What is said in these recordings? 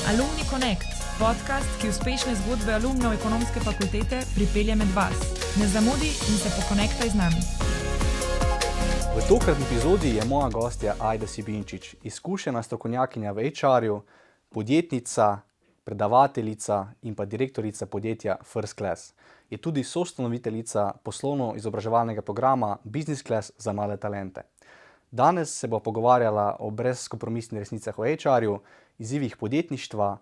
Alumni Connect, podcast, ki uspešne zgodbe alumnov ekonomske fakultete pripelje med vas. Ne zamudi in se pokonektaj z nami. V tokratni epizodi je moja gostja Ajda Sibinčič, izkušena strokovnjakinja v HR-ju, podjetnica, predavateljica in pa direktorica podjetja First Class. Je tudi soustanoviteljica poslovno-izobraževalnega programa Business Class za mlade talente. Danes se bo pogovarjala o brezkompromisnih resnicah v HR-ju, izzivih podjetništva,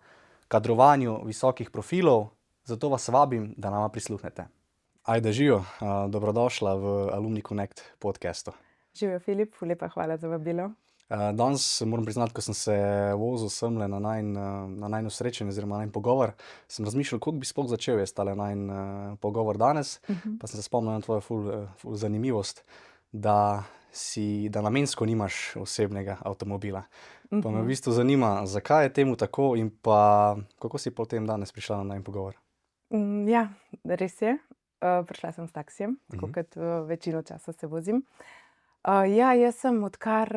kadrovanju visokih profilov, zato vas vabim, da nama prisluhnete. Ajda, živijo, dobrodošla v Alumni Connect podcastu. Živijo, Filip, lepa hvala za vabilo. Danes moram priznati, ko sem se vozil semle na najno srečanje oziroma najn pogovor, sem razmišljal, kako bi sploh začel jaz tale najn pogovor danes, pa sem se spomnil na tvojo ful zanimivost, da namensko nimaš osebnega avtomobila. Pa me v bistvu zanima, zakaj je temu tako in pa kako si potem danes prišla na najn pogovor? Ja, res je. Prišla sem s taksijem, tako kot večino časa se vozim. Jaz sem, odkar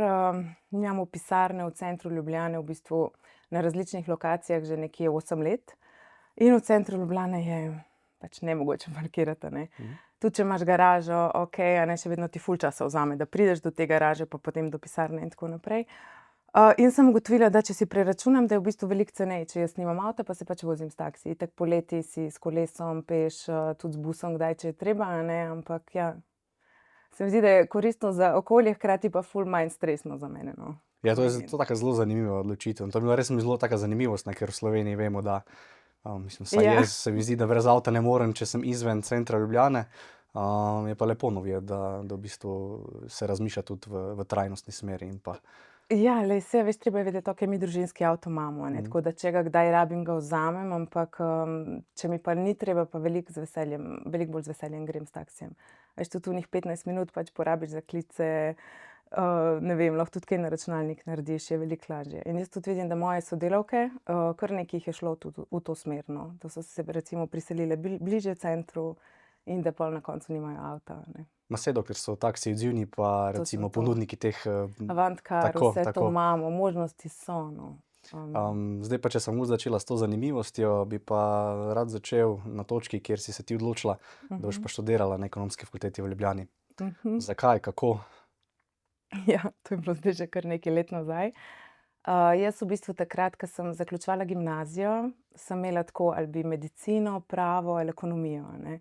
imamo pisarne v centru Ljubljane, v bistvu na različnih lokacijah že nekje 8 let. In v centru Ljubljane je pač nemogoče parkirati, ne. Tudi če imaš garažo, okej, a ne, še vedno ti ful časa vzame, da prideš do te garaže, pa potem do pisarne in tako naprej. In sem ugotovila, da če si preračunam, da je v bistvu veliko ceneje, če jaz nimam avta, pa se pač vozim s taksiji. Itak poleti si s kolesom, peš, tudi z busom, kdaj, če je treba, a ne, ampak ja. Se mi zdi, da je koristno za okolje, hkrati pa ful manj stresno za mene, no. Ja, to je taka zelo zanimiva odločitev. To je bila res zelo taka zanimivost, ne, ker v Sloveniji vemo, da jaz se mi zdi, da brez avta ne morem, če sem izven centra Ljubljane. Je pa lepo novje, da v bistvu se razmišlja tudi v trajnostni smeri in pa. Ja, glej, saj veš, treba je vedeti, okej, mi družinski avto imamo, a ne, tako da če ga kdaj rabim, ga vzamem, ampak če mi pa ni treba, pa veliko bolj z veseljem grem s taksijem. Veš, tudi onih 15 minut pač porabiš za klice, ne vem, lahko tudi kaj na računalnik narediš, je veliko lažje. In jaz tudi vidim, da moje sodelavke, kar nekaj jih je šlo tudi v to smer, no, da so se recimo priselile bližje centru in da pol na koncu nimajo avta, ne. Ma saj, dokler so taksiji odzivni, pa To recimo so to. ponudniki teh, Avantcar, Tako, vse to tako. imamo, možnosti so, no. Zdaj pa, če sem začela s to zanimivostjo, bi pa rad začel na točki, kjer si se ti odločila, da boš pa študirala na Ekonomski fakulteti v Ljubljani. Zakaj, kako? Ja, to je bilo zdaj že kar nekaj let nazaj. Jaz v bistvu takrat, ko sem zaključevala gimnazijo, sem imela tako, ali bi medicino, pravo ali ekonomijo, a ne.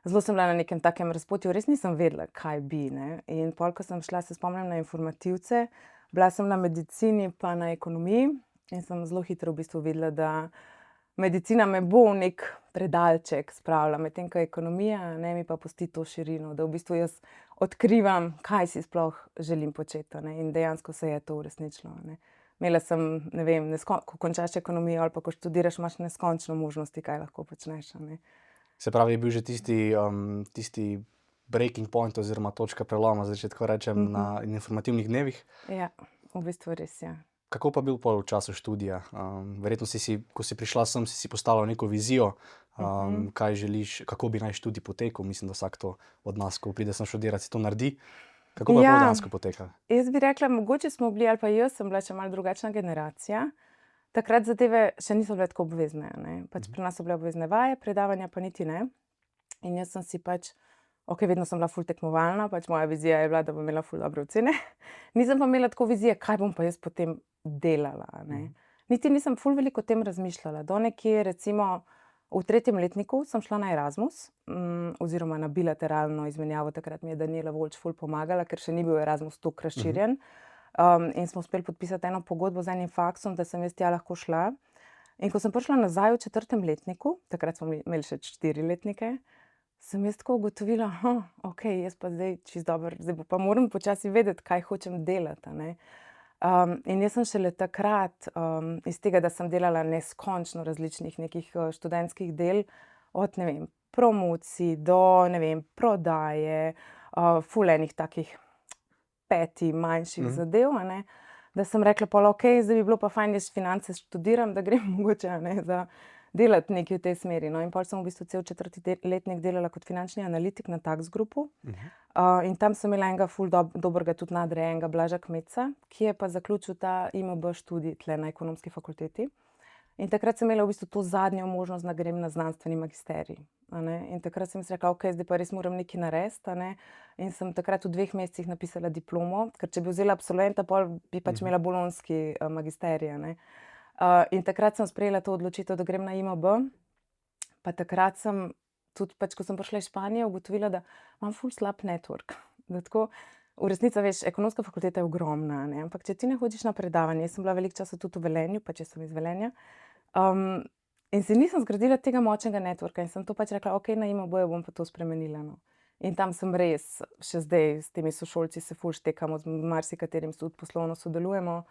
Zelo sem bila na nekem takem razpotju, res nisem vedela, kaj bi, ne. In pol, ko sem šla, se spomnim, na informativce, bila sem na medicini pa na ekonomiji in sem zelo hitro v bistvu videla, da medicina me bo v neki predalček spravila, medtem ko ekonomija, ne, mi pa pusti to širino, da v bistvu jaz odkrivam, kaj si sploh želim početi, a ne, in dejansko se je to uresničilo, a ne. Imela sem, ne vem, ko končaš ekonomijo ali pa ko študiraš, imaš neskončno možnosti, kaj lahko počneš, a ne. Se pravi, je bil že tisti breaking point oziroma točka preloma, zdaj če tako rečem, na informativnih dnevih. Ja, v bistvu res, ja. Kako pa bil pol v času študija? Verjetno ko si prišla sem, si postavila neko vizijo, kaj želiš, kako bi naj študij potekel. Mislim, da vsak to od nas, ko pride sem študirat, si to naredi. Kako pa Ja. pol dejansko poteka? Jaz bi rekla, mogoče smo bili, ali pa jaz sem bila še malo drugačna generacija. Takrat zadeve še niso bile tako obvezne, a ne. Pač pri nas so bile obvezne vaje, predavanja pa niti ne. In jaz sem si pač, okej, vedno sem bila ful tekmovalna, pač moja vizija je bila, da bom imela ful dobre ocene. Nisem pa imela tako vizije, kaj bom pa jaz potem delala, a ne. Niti nisem ful veliko o tem razmišljala. Do nekje recimo v 3. letniku sem šla na Erasmus, oziroma na bilateralno izmenjavo, takrat mi je Danijela Volč ful pomagala, ker še ni bil Erasmus toliko razširjen. In smo uspeli podpisati eno pogodbo z enim faksom, da sem jaz tja lahko šla. In ko sem prišla nazaj v 4. letniku, takrat smo imeli še 4 letnike, sem jaz tako ugotovila, okej, jaz pa zdaj čisto dobro, zdaj pa moram počasi vedeti, kaj hočem delati, a ne. In jaz sem šele takrat, iz tega, da sem delala neskončno različnih nekih študentskih del, od, ne vem, promocij do, ne vem, prodaje, ful enih takih 5 manjših zadev, a ne, da sem rekla pol, okej, zdaj bi bilo pa fajn, jaz finance študiram, da grem mogoče, a ne, za delati nekaj v tej smeri, no, in pol sem v bistvu cel 4. letnik delala kot finančni analitik na Tax Grupu. In tam sem imela enega ful dobrega tudi nadrejenega Blaža Kmetca, ki je pa zaključil ta IMB študij tule na Ekonomski fakulteti. In takrat sem imela v bistvu to zadnjo možnost, da grem na znanstveni magisterij. In takrat sem si rekla, ok, zdaj pa res moram nekaj narediti. In sem takrat v 2 mesecih napisala diplomo, ker če bi vzela absolventa, pol bi pač imela bolonjski magisterij. In takrat sem sprejela to odločitev, da grem na IMB. Pa takrat sem tudi, pač, ko sem prišla iz Španije, ugotovila, da imam ful slab network. Da tako, v resnici, veš, ekonomska fakulteta je ogromna, ampak če ti ne hodiš na predavanje, jaz sem bila veliko časa tudi v Velenju, pač jaz sem iz Velenja, in si nisem zgradila tega močnega networka in sem to pač rekla, ok, na IMB bom pa to spremenila. In tam sem res, še zdaj s temi sošolci se ful štekamo, z marsikaterim tudi poslovno sodelujemo.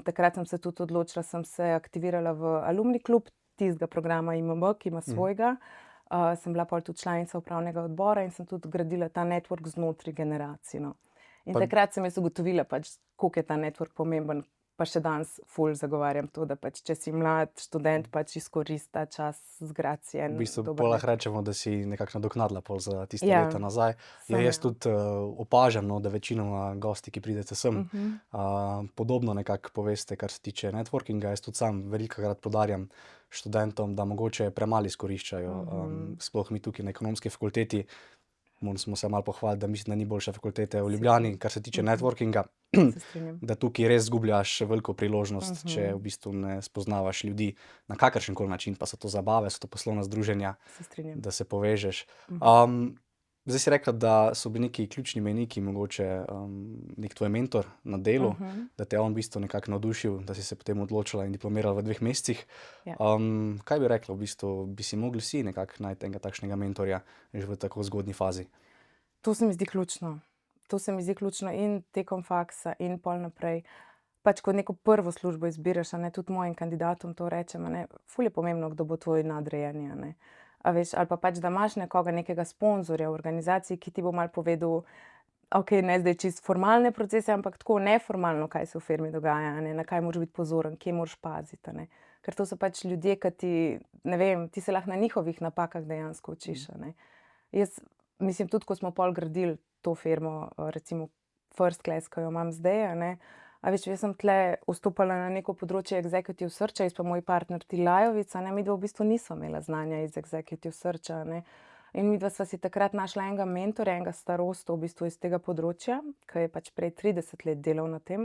Takrat sem se tudi odločila, sem se aktivirala v alumni klub tistega programa IMB, ki ima svojega. Sem bila pol tudi članica upravnega odbora in sem tudi gradila ta network znotraj generacij. In takrat sem jaz ugotovila, pač, koliko je ta network pomemben, pa še danes ful zagovarjam to, da pač, če si mlad študent, pač izkoristi ta čas, zgradi si en V bistvu dober lahko network. rečemo, da si nekako nadoknadila pol za tiste Ja, leta nazaj. sem, Jaz ja. tudi opažam, da večinoma gosti, ki pridete sem, podobno nekako poveste, kar se tiče networkinga. Jaz tudi sam velikokrat poudarjam študentom, da mogoče premalo izkoriščajo. Sploh mi tukaj na ekonomski fakulteti, moramo se malo pohvaliti, da mislim, da ni boljše fakultete v Ljubljani, kar se tiče networkinga, Se strinjam. da tukaj res zgubljaš veliko priložnost, če v bistvu ne spoznavaš ljudi na kakršenkoli način, pa so to zabave, so to poslovna združenja, Se strinjam. da se povežeš. Zdaj si rekla, da so bili neki ključni mejniki, mogoče nek tvoj mentor na delu, da te je on v bistvu nekako navdušil, da si se potem odločila in diplomirala v 2 mesecih. Ja. Kaj bi rekla, v bistvu bi si mogli vsi nekako najti enega takšnega mentorja že v tako zgodnji fazi? To se mi zdi ključno. To se mi zdi ključno in tekom faksa in pol naprej. Pač ko neko prvo službo izbiraš, tudi mojim kandidatom to rečem, ful je pomembno, kdo bo tvoj nadrejeni. A veš, ali pa pač, da imaš nekoga, nekega sponzorja v organizaciji, ki ti bo malo povedal, ok, ne zdaj čisto formalne procese, ampak tako neformalno, kaj se v firmi dogaja, na kaj moraš biti pozoren, kje moraš paziti. Ker to so pač ljudje, ki ti, ne vem, ti se lahko na njihovih napakah dejansko učiš. Jaz mislim, tudi ko smo pol gradili to firmo, recimo First Class, ki jo imam zdaj, a veš, jaz sem tle vstopala na neko področje executive searcha, jaz pa moj partner Tilajovic, midva v bistvu nisva imela znanja iz executive searcha. In midva sva si takrat našla enega mentorja, enega starosta v bistvu iz tega področja, ki je pač prej 30 let delal na tem,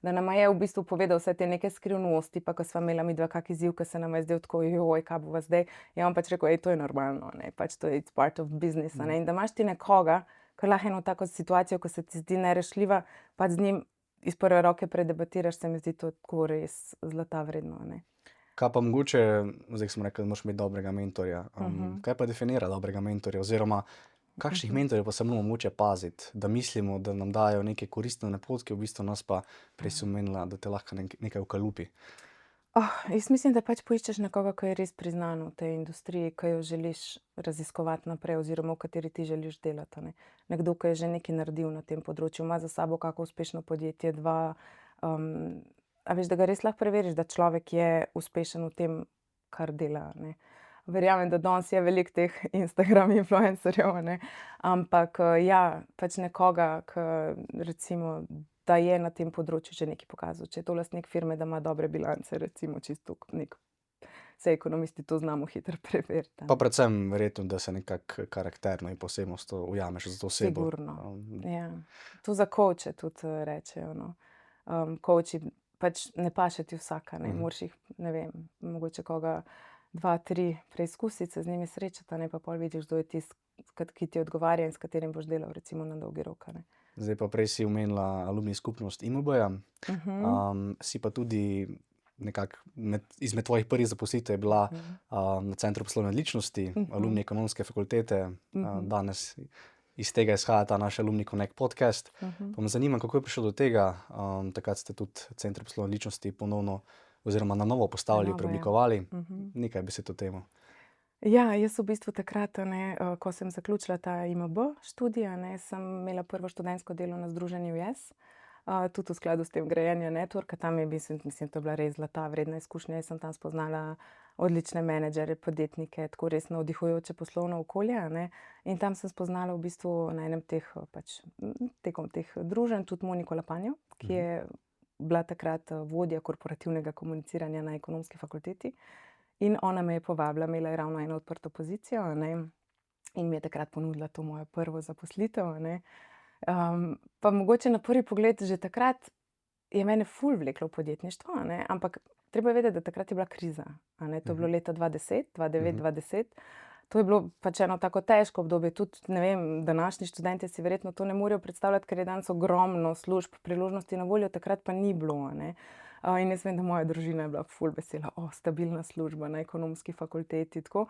da nama je v bistvu povedal vse te neke skrivnosti, pa ko sva imela midva kak izziv, ki se nama je zdel tako, joj, kaj bova zdaj, je on pač rekel, to je normalno, pač to je it's part of business. In da imaš ti nekoga, ki lahko eno tako situacijo, ko se ti zdi nerešljiva, pač z njim iz prve roke predebatiraš, se mi zdi to tako res zlata vredno. Kaj pa mogoče, zdaj smo rekli, da moraš imeti dobrega mentorja. Kaj pa definira dobrega mentorja? Oziroma, kakšnih mentorjev pa se moramo mogoče paziti, da mislimo, da nam dajo neke koristne napotke, v bistvu nas pa prej si omenila, da te lahko nekaj ukalupi. Jaz mislim, da pač poiščeš nekoga, ki je res priznan v tej industriji, ki jo želiš raziskovati naprej oziroma v kateri ti želiš delati. Nekdo, ki je že nekaj naredil na tem področju, ima za sabo kako uspešno podjetje, 2, a veš, da ga res lahko preveriš, da človek je uspešen v tem, kar dela. Verjamem, da danes je veliko teh Instagram influencerjev, ampak ja, pač nekoga, ki recimo, da je na tem področju že nekaj pokazal. Če je to lastnik firme, da ima dobre bilance, recimo čisto nek, vse ekonomisti to znamo hitro preveriti. Pa predvsem verjetno, da se nekako karakterno in posebnostno ujameš za to osebo. Sigurno, ja. To za coache tudi rečejo. Coachi pač ne paše ti vsaka, moraš jih, ne vem, mogoče koga 2, 3 preizkusiti, se z njimi srečati, pa pol vidiš, kdo je tisti, ki ti odgovarja in s katerim boš delal recimo na dolgi rok. Zdaj pa prej si omenila alumni skupnost IMB-ja, si pa tudi nekako izmed tvojih prvih zaposlitev je bila na Centru poslovne odličnosti, alumni ekonomske fakultete, danes iz tega izhaja ta naš Alumni Connect podcast. Pa me zanima, kako je prišlo do tega, takrat ste tudi Center poslovne odličnosti ponovno oziroma na novo postavili, preoblikovali. Nekaj besed o temu. Ja, jaz v bistvu takrat, ko sem zaključila ta IMB študij, sem imela prvo študentsko delo na združenju Yes, tudi v skladu s tem grajenjem networka. Tam je, mislim, to je bila res zlata vredna izkušnja. Jaz sem tam spoznala odlične menedžerje, podjetnike, tako res navdihujoče poslovno okolje. In tam sem spoznala v bistvu na enem teh, pač tekom teh druženj tudi Moniko Lapanjo, ki je bila takrat vodja korporativnega komuniciranja na ekonomski fakulteti in ona me je povabila, imela je ravno eno odprto pozicijo, a ne, in mi je takrat ponudila to mojo prvo zaposlitev, a ne. Pa mogoče na prvi pogled že takrat je mene ful vleklo v podjetništvo, a ne, ampak treba je vedeti, da takrat je bila kriza, a ne, to je bilo leta 2010, 2009, 2010. To je bilo pač eno tako težko obdobje, tudi, ne vem, današnji študentje si verjetno to ne morejo predstavljati, ker je danes ogromno služb, priložnosti na voljo, takrat pa ni bilo, a ne. In jaz vem, da moja družina je bila ful vesela, stabilna služba na ekonomski fakulteti, tako.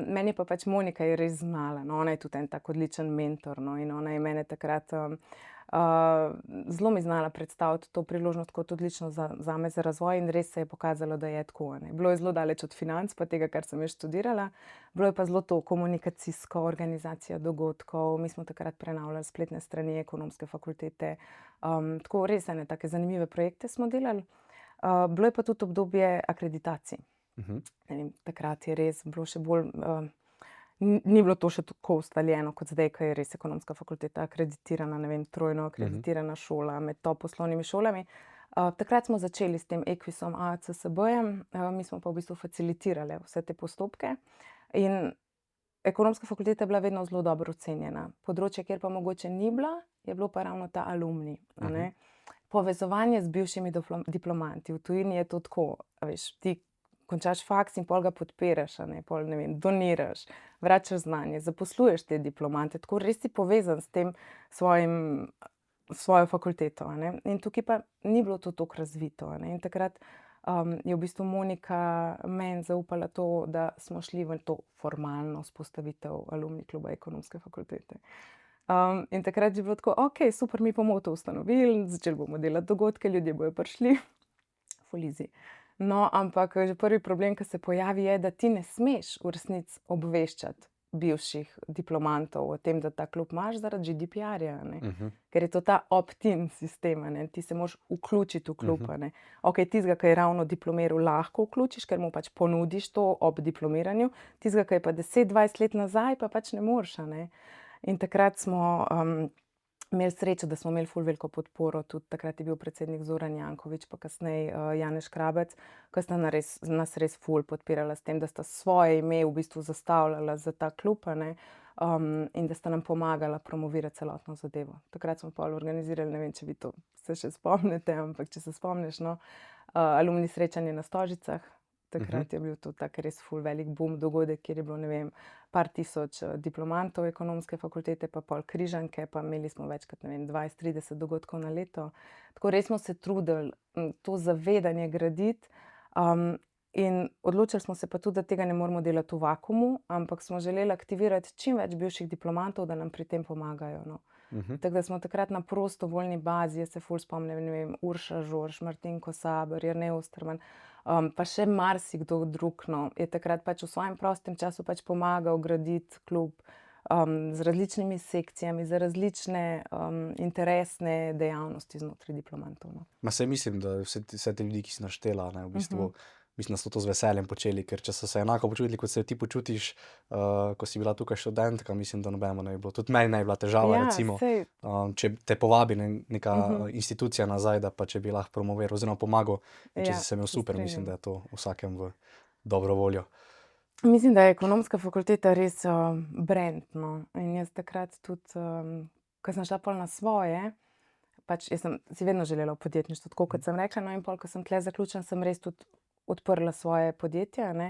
Meni je pa pač Monika je res znala, no, ona je tudi en tak odličen mentor, no, in ona je mene takrat zelo mi znala predstaviti to priložnost kot odlično zame za razvoj in res se je pokazalo, da je tako, ne. Bilo je zelo daleč od financ pa tega, kar sem jaz študirala, bilo je pa zelo to komunikacijsko, organizacija dogodkov, mi smo takrat prenavljali spletne strani ekonomske fakultete, tako res ene take zanimive projekte smo delali. Bilo je pa tudi obdobje akreditacij. Ne vem, takrat je res bilo še bolj, ni bilo to še tako ustaljeno kot zdaj, ko je res ekonomska fakulteta akreditirana, ne vem, trojno akreditirana šola med top poslovnimi šolami. Takrat smo začeli s tem EQUIS-om ACSB-jem, mi smo pa v bistvu facilitirale vse te postopke in ekonomska fakulteta je bila vedno zelo dobro ocenjena. Področje, kjer pa mogoče ni bila, je bilo pa ravno ta alumni, a ne. Povezovanje z bivšimi diplomanti, v tujini je to tako, a veš, ti končaš faks in pol ga podpiraš, a ne, pol, ne vem, doniraš, vračaš znanje, zaposluješ te diplomante, tako res si povezan s tem svojo fakulteto, a ne. In tukaj pa ni bilo to toliko razvito, a ne, in takrat je v bistvu Monika meni zaupala to, da smo šli v to formalno vzpostavitev alumni kluba ekonomske fakultete. In takrat je bilo tako, okej, super, mi bomo to ustanovili, začeli bomo delati dogodke, ljudje bojo prišli, ful easy. No, ampak že prvi problem, ki se pojavi, je, da ti ne smeš v resnici obveščati bivših diplomantov o tem, da ta klub imaš zaradi GDPR-ja, a ne. Ker je to ta opt-in sistem, a ne, ti se moraš vključiti v klub, a ne. Okej, tistega, ki je ravno diplomiral, lahko vključiš, ker mu pač ponudiš to ob diplomiranju, tistega, ki je pa 10-20 let nazaj, pa pač ne moreš, a ne. In takrat smo imeli srečo, da smo imeli ful veliko podporo, tudi takrat je bil predsednik Zoran Janković, pa kasneje Janez Škrabec, ki sta nas res ful podpirala s tem, da sta svoje ime v bistvu zastavljala za ta klub, a ne, in da sta nam pomagala promovirati celotno zadevo. Takrat smo pol organizirali, ne vem, če vi to se še spomnite, ampak če se spomniš, no, alumni srečanje na Stožicah. Takrat je bil to tak res ful velik boom dogodek, kjer je bilo, ne vem, par tisoč diplomantov ekonomske fakultete, pa pol križanke, pa imeli smo več kot, ne vem, 20-30 dogodkov na leto. Tako res smo se trudili to zavedanje graditi, in odločili smo se pa tudi, da tega ne moramo delati v vakuumu, ampak smo želeli aktivirati čim več bivših diplomantov, da nam pri tem pomagajo, no. Tako da smo takrat na prostovoljni bazi, jaz se ful spomnim, ne vem, Urša Žorž, Martinko Saber, Jernej Osterman, pa še marsikdo drug, no, je takrat pač v svojem prostem času pač pomagal graditi klub, z različnimi sekcijami, za različne interesne dejavnosti znotraj diplomantov, no. Ma saj mislim, da vse te ljudi, ki si naštela, ne, v bistvu, mislim, da so to z veseljem počeli, ker če so se enako počutili, kot se ti počutiš, ko si bila tukaj študentka, mislim, da nobeno ne bi bilo. Tudi meni ne bi bila težava, recimo, če te povabi neka institucija nazaj, da pa če bi lahko promoviral oziroma pomagal, če si se imel super, mislim, da je to vsakem v dobro voljo. Mislim, da je ekonomska fakulteta res brand, no, in jaz takrat tudi, ko sem šla pol na svoje, pač jaz sem si vedno želela v podjetništvu, tako kot sem rekla, no, in pol, ko sem tule zaključila, sem res tudi odprla svoje podjetje, a ne,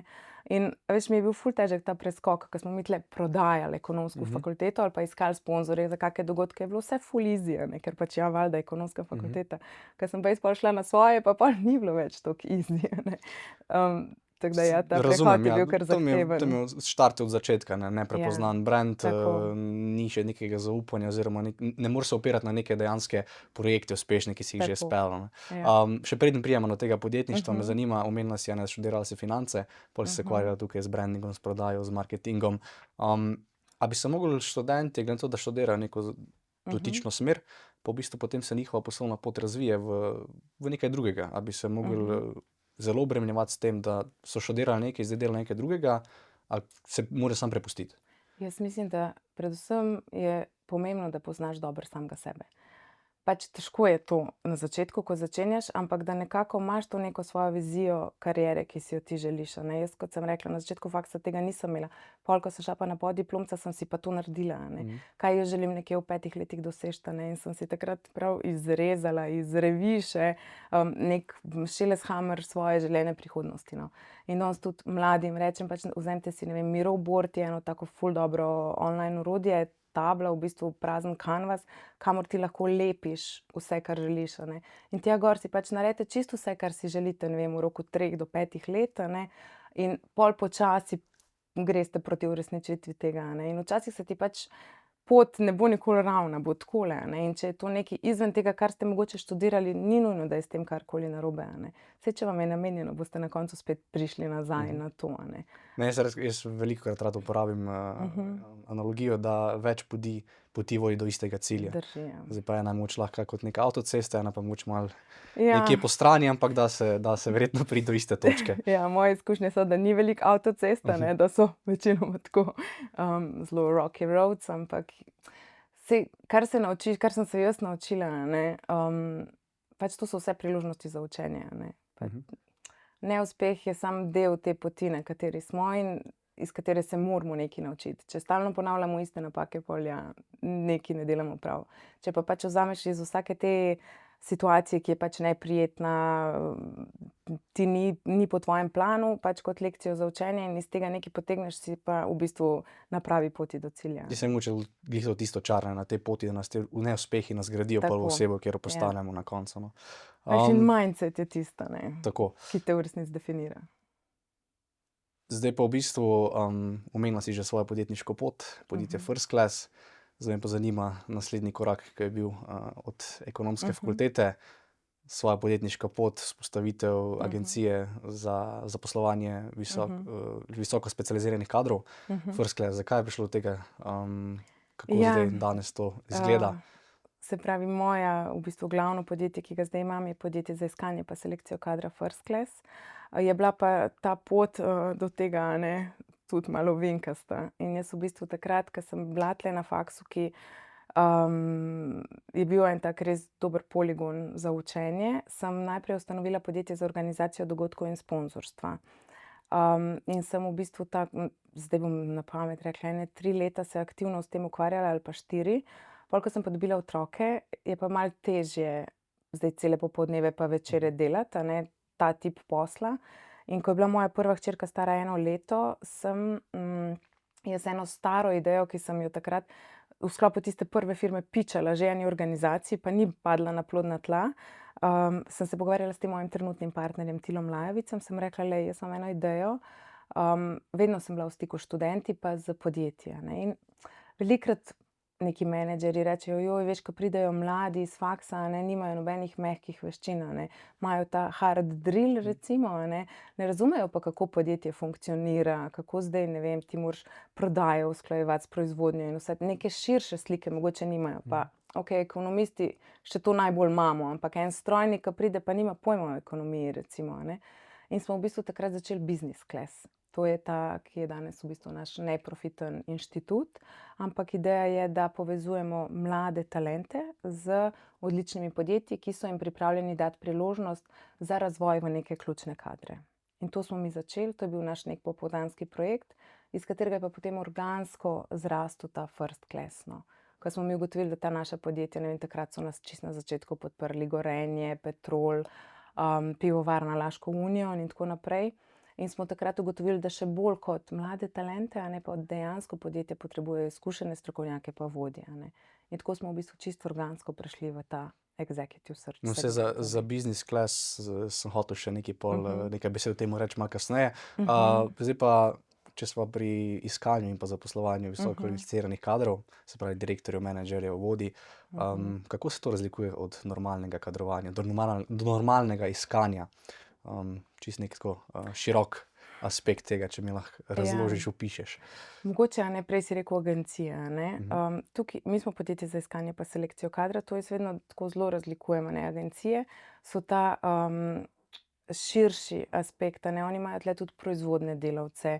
in veš, mi je bil ful težek ta preskok, ko smo mi tule prodajali ekonomsko fakulteto ali pa iskali sponzorje za kake dogodke, je bilo vse ful easy, a ne, ker pač ja, valjda ekonomska fakulteta. Ko sem pa jaz pol šla na svoje, pa pol ni bilo več toliko easy, a ne. Tako da ja, ta prehod je bil kar zahteven. To mi je štart od začetka, neprepoznan brand, ni še nekega zaupanja oziroma ne moreš se opirati na neke dejanske projekte uspešne, ki si jih že speljal, ne. Še preden pridemo do tega podjetništva, me zanima, omenila si, ne, študirala si finance, pol si se ukvarjala tukaj z brandingom, s prodajo, z marketingom. A bi se mogli študenti, glede na to, da študirajo neko dotično smer, pa v bistvu potem se njihova poslovna pot razvije v nekaj drugega, a bi se mogli zelo obremenjevati s tem, da so študirali nekaj, zdaj delajo nekaj drugega, ali se mora samo prepustiti? Jaz mislim, da predvsem je pomembno, da poznaš dobro samega sebe. pač težko je to na začetku, ko začenjaš, ampak da nekako imaš to neko svojo vizijo kariere, ki si jo ti želiš, a ne. Jaz, kot sem rekla, na začetku faksa tega nisem imela. Pol, ko sem šla pa na podiplomca, sem si pa to naredila, a ne. Kaj jaz želim nekje v 5 letih doseči, a ne. In sem si takrat prav izrezala iz reviše, neki Šeleshammer svoje želene prihodnosti, no. In danes tudi mladim rečem, pač vzemite si, ne vem, Miro board je eno tako ful dobro online orodje, tabla, v bistvu prazen kanvas, kamor ti lahko lepiš vse, kar želiš, a ne. In tja gor si pač naredite čisto vse, kar si želite, ne vem, v roku 3 do 5 let, a ne. In pol počasi greste proti uresničitvi tega, a ne. In včasih se ti pač pot ne bo nikoli ravna, bo takole, a ne. In če je to nekaj izven tega, kar ste mogoče študirali, ni nujno, da je s tem karkoli narobe, a ne. Saj če vam je namenjeno, boste na koncu spet prišli nazaj na to, a ne. Ne, jaz velikokrat rad uporabim analogijo, da več poti vodi do istega cilja. Drži, ja. Zdaj pa ena moč lahko kot neka avtocesta, ena pa moč malo Ja. nekje po strani, ampak da se verjetno pride do iste točke. Ja, moje izkušnje so, da ni veliko avtocest, a ne, da so večinoma tako zelo rocky roads, ampak saj, kar se naučiš, kar sem se jaz naučila, a ne, pač to so vse priložnosti za učenje, a ne. Neuspeh je samo del te poti, na kateri smo in iz katere se moramo nekaj naučiti. Če stalno ponavljamo iste napake, pol ja, nekaj ne delamo prav. Če pa pač vzameš iz vsake te situacije, ki je pač neprijetna, ti ni po tvojem planu, pač kot lekcijo za učenje in iz tega nekaj potegneš, si pa v bistvu na pravi poti do cilja. Ti se mogoče glih to tisto čaranje na tej poti, da nas te neuspehi nas gradijo pol v Tako, osebo, kjer postanemo na koncu, no. Pač in mindset je tisto, ne, Tako. ki te v resnici definira. Zdaj pa v bistvu, omenila si že svojo podjetniško pot, podjetje First Class. Zdaj me pa zanima naslednji korak, ki je bil od ekonomske fakultete, svoja podjetniška pot, vzpostavitev agencije za zaposlovanje visoko specializiranih kadrov. First Class, zakaj je prišlo do tega? Kako Ja. zdaj danes to izgleda? Se pravi, moja v bistvu glavno podjetje, ki ga zdaj imam, je podjetje za iskanje pa selekcijo kadra First Class. Je bila pa ta pot do tega, a ne, tudi malo ovinkasta. In jaz v bistvu takrat, ko sem bila tle na faksu, ki je bil en tak res dober poligon za učenje, sem najprej ustanovila podjetje za organizacijo dogodkov in sponzorstva. In sem v bistvu zdaj bom na pamet rekla, ene 3 leta se aktivno s tem ukvarjala ali pa 4. Pol, ko sem pa dobila otroke, je pa malo težje zdaj cele popoldneve pa večere delati, a ne, ta tip posla. In ko je bila moja prva hčerka stara 1 leto, sem jaz eno staro idejo, ki sem jo takrat v sklopu tiste prve firme pitchala že eni organizaciji, pa ni padla na plodna tla. Sem se pogovarjala s tem mojim trenutnim partnerjem Tilom Lajevicem, sem rekla, glej, jaz imam eno idejo. Vedno sem bila v stiku s študenti pa s podjetji, a ne. In velikokrat neki menedžerji rečejo, joj, veš, ko pridejo mladi iz faksa, a ne, nimajo nobenih mehkih veščin, a ne. Imajo ta hard drill recimo, a ne. Ne razumejo pa, kako podjetje funkcionira, kako zdaj, ne vem, ti moraš prodajo usklajevati s proizvodnjo in vse neke širše slike mogoče nimajo. Pa okej, ekonomisti še to najbolj imamo, ampak en strojnik, ki pride, pa nima pojma o ekonomiji recimo, a ne. In smo v bistvu takrat začeli Business Class. To je ta, ki je danes v bistvu naš neprofiten inštitut, ampak ideja je, da povezujemo mlade talente z odličnimi podjetji, ki so jim pripravljeni dati priložnost za razvoj v neke ključne kadre. In to smo mi začeli, to je bil naš nek popoldanski projekt, iz katerega je pa potem organsko zrastel ta First Class, no. Ko smo mi ugotovili, da ta naša podjetja, ne vem, takrat so nas čisto na začetku podprli Gorenje, Petrol, Pivovarna Laško unijo in tako naprej. In smo takrat ugotovili, da še bolj kot mlade talente, a ne, pa dejansko podjetje potrebujejo izkušene strokovnjake pa vodje, a ne. In tako smo v bistvu čisto organsko prišli v ta executive search. No, saj za Business Class sem hotel še nekaj besed o tem reči malo kasneje. Zdaj pa, če smo pri iskanju in pa zaposlovanju visoko kvalificiranih kadrov, se pravi direktorjev, menedžerjev, vodij, kako se to razlikuje od normalnega kadrovanja, do normalnega iskanja? Čisto nek tako širok aspekt tega, če mi lahko razložiš, opišeš. Mogoče, a ne, prej si rekel agencija, a ne. Tukaj, mi smo podjetje za iskanje pa selekcijo kadra, to jaz vedno tako zelo razlikujem, a ne. Agencije so ta širši aspekt, a ne, oni imajo tule tudi proizvodne delavce,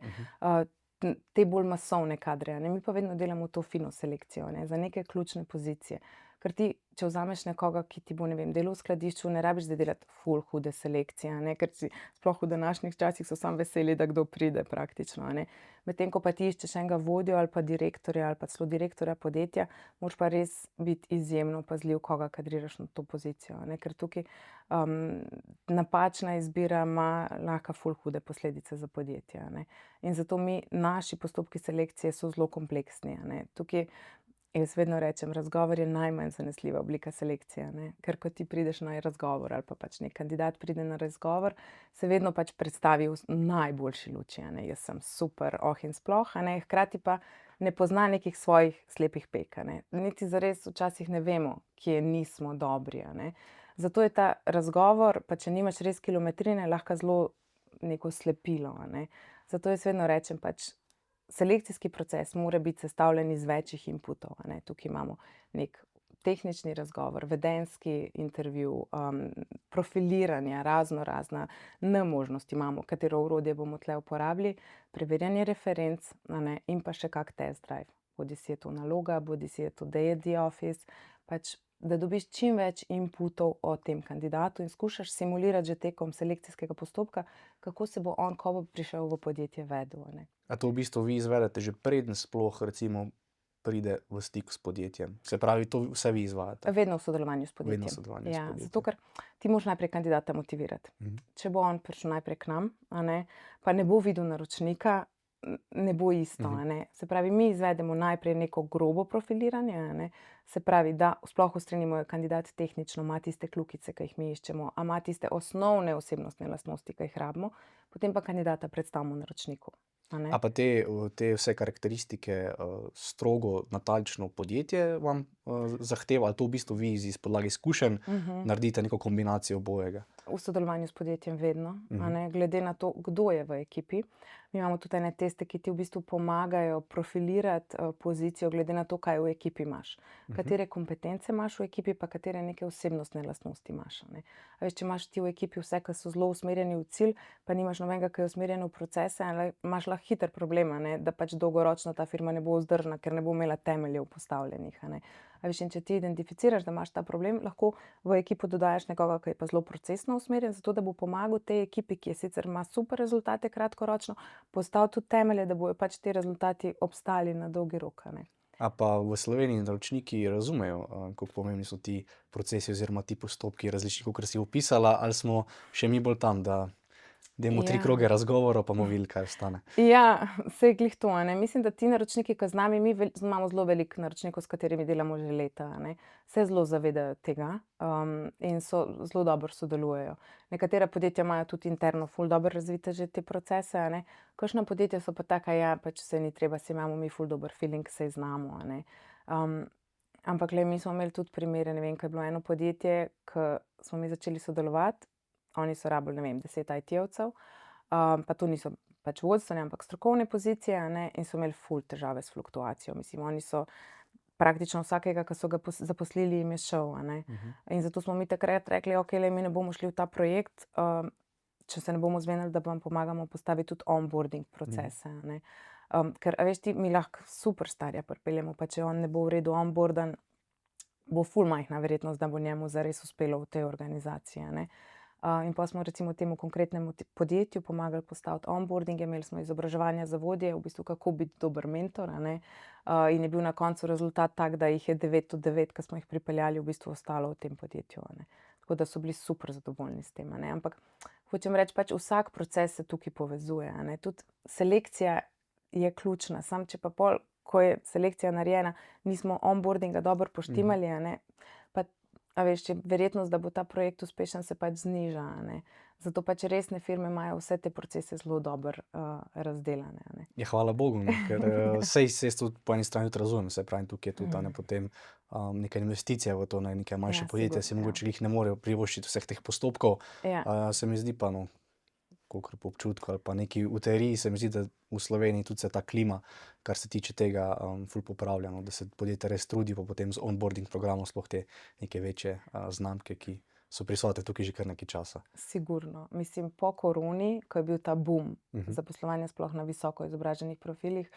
te bolj masovne kadre, a ne. Mi pa vedno delamo to fino selekcijo, a ne, za neke ključne pozicije. Ker ti, če vzameš nekoga, ki ti bo, ne vem, delal v skladišču, ne rabiš zdaj delati ful hude selekcije, a ne, ker si sploh v današnjih časih so samo veseli, da kdo pride praktično, a ne. Medtem ko pa ti iščeš enega vodjo ali pa direktorja ali pa celo direktorja podjetja, moraš pa res biti izjemno pazljiv, koga kadriraš na to pozicijo, a ne, ker tukaj napačna izbira ima lahko ful hude posledice za podjetje, a ne. In zato naši postopki selekcije so zelo kompleksni, a ne. Tukaj jaz vedno rečem, razgovor je najmanj zanesljiva oblika selekcije, ne. Ker ko ti prideš na razgovor ali pa pač neki kandidat pride na razgovor, se vedno pač predstavi v najboljši luči, a ne. Jaz sem super, in sploh, a ne. Hkrati pa ne pozna nekih svojih slepih peg, a ne. Niti zares včasih ne vemo, kje nismo dobri, a ne. Zato je ta razgovor, pa če nimaš res kilometrine, lahko zelo neko slepilo, a ne. Zato jaz vedno rečem pač, selekcijski proces mora biti sestavljen iz večjih inputov, a ne. Tukaj imamo neki tehnični razgovor, vedenjski intervju, profiliranja, razna možnosti imamo, katero orodje bomo tule uporabili, preverjanje referenc, a ne, in pa še kak test drive. Bodisi je to naloga, bodisi je to day at the office, pač da dobiš čim več inputov o tem kandidatu in skušaš simulirati že tekom selekcijskega postopka, kako se bo on, ko bo prišel v podjetje, vedel, a ne. A to v bistvu vi izvedete že preden sploh recimo pride v stik s podjetjem? Se pravi, to vse vi izvajate? Vedno v sodelovanju s podjetjem. Vedno v sodelovanju s podjetjem. Zato ker ti moraš najprej kandidata motivirati. Če bo on prišel najprej k nam, a ne, pa ne bo videl naročnika, ne bo isto, a ne. Se pravi, mi izvedemo najprej neko grobo profiliranje, a ne. Se pravi, da sploh ustrenimo, je kandidat tehnično, ima tiste kljukice, ki jih mi iščemo, a ima tiste osnovne osebnostne lastnosti, ki jih rabimo, potem pa kandidata predstavimo naročniku, a ne. A pa te vse karakteristike strogo natančno podjetje vam zahteva, ali to v bistvu vi iz podlage izkušenj naredite neko kombinacijo obojega? V sodelovanju s podjetjem vedno, a ne, glede na to, kdo je v ekipi. Mi imamo tudi ene teste, ki ti v bistvu pomagajo profilirati pozicijo glede na to, kaj v ekipi imaš. Katere kompetence imaš v ekipi, pa katere neke osebnostne lastnosti imaš, a ne. A veš, če imaš ti v ekipi vse, ki so zelo usmerjeni v cilj, pa nimaš nobenega, ki je usmerjen v procese, imaš lahko hiter problem, a ne, da pač dolgoročno ta firma ne bo vzdržna, ker ne bo imela temeljev postavljenih, a ne. A veš, in če ti identificiraš, da imaš ta problem, lahko v ekipo dodajaš nekoga, ki je pa zelo procesno usmerjen, zato da bo pomagal tej ekipi, ki je sicer ima super rezultate kratkoročno, postavil tudi temelje, da bojo pač ti rezultati obstali na dolgi rok, a ne. A pa v Sloveniji naročniki razumejo, kako pomembni so ti procesi oziroma ti postopki različni, kakor si opisala, ali smo še mi bolj tam, da dajmo 3 kroge razgovorov, pa bomo videli, kaj ostane? Ja, saj glih to, a ne. Mislim, da ti naročniki, ke z nami, mi imamo zelo veliko naročnikov, s katerimi delamo že leta, a ne. Se zelo zavedajo tega, in zelo dobro sodelujejo. Nekatera podjetja imajo tudi interno ful dobro razvite že te procese, a ne. Kakšna podjetja so pa taka, ja, pač saj ni treba, saj imamo mi ful dober feeling, saj znamo, a ne. Ampak glej, mi smo imeli tudi primere, ne vem, ko je bilo eno podjetje, ke smo mi začeli sodelovati, oni so rabili, ne vem, 10 IT-jevcev, pa to niso pač vodstvene, ampak strokovne pozicije, a ne, in so imeli ful težave s fluktuacijo. Mislim, oni so praktično vsakega, ki so ga zaposlili, jim je šel, a ne. In zato smo mi takrat rekli, okej, glej, mi ne bomo šli v ta projekt, če se ne bomo zmenili, da vam pomagamo postaviti tudi onboarding procese, a ne. Ker, a veš ti, mi lahko superstarja pripeljemo, pa če on ne bo v redu onboardan, bo ful majhna verjetnost, da bo njemu zares uspelo v tej organizaciji, a ne. In pol smo recimo temu konkretnemu podjetju pomagali postaviti onboarding, imeli smo izobraževanja za vodje, v bistvu kako biti dober mentor, a ne. In je bil na koncu rezultat tak, da jih je 9 od 9, ki smo jih pripeljali, v bistvu ostalo v tem podjetju, a ne. Tako da so bili super zadovoljni s tem, a ne. Ampak hočem reči, pač vsak proces se tukaj povezuje, a ne. Tudi selekcija je ključna, samo če pa pol, ko je selekcija narejena, nismo onboardinga dobro poštimali, a ne, pa a veš, verjetnost, da bo ta projekt uspešen, se pač zniža, a ne. Zato pač resne firme imajo vse te procese zelo dobro razdelane, a ne. Ja, hvala bogu, no, ker saj jaz tudi po eni strani tudi razumem, saj pravim, tukaj je tudi, a ne, potem neka investicija v to, ne, neka manjša podjetja si mogoče glih ne morejo privoščiti vseh teh postopkov. Se mi zdi pa, no, kakor po občutku ali pa nekaj v teoriji, se mi zdi, da v Sloveniji tudi se ta klima, kar se tiče tega, ful popravlja, no, da se podjetja res trudijo, pa potem z onboarding programom sploh te neke večje znamke, ki so prisotne tukaj že kar nekaj časa. Sigurno. Mislim, po koroni, ko je bil ta boom zaposlovanja sploh na visoko izobraženih profilih,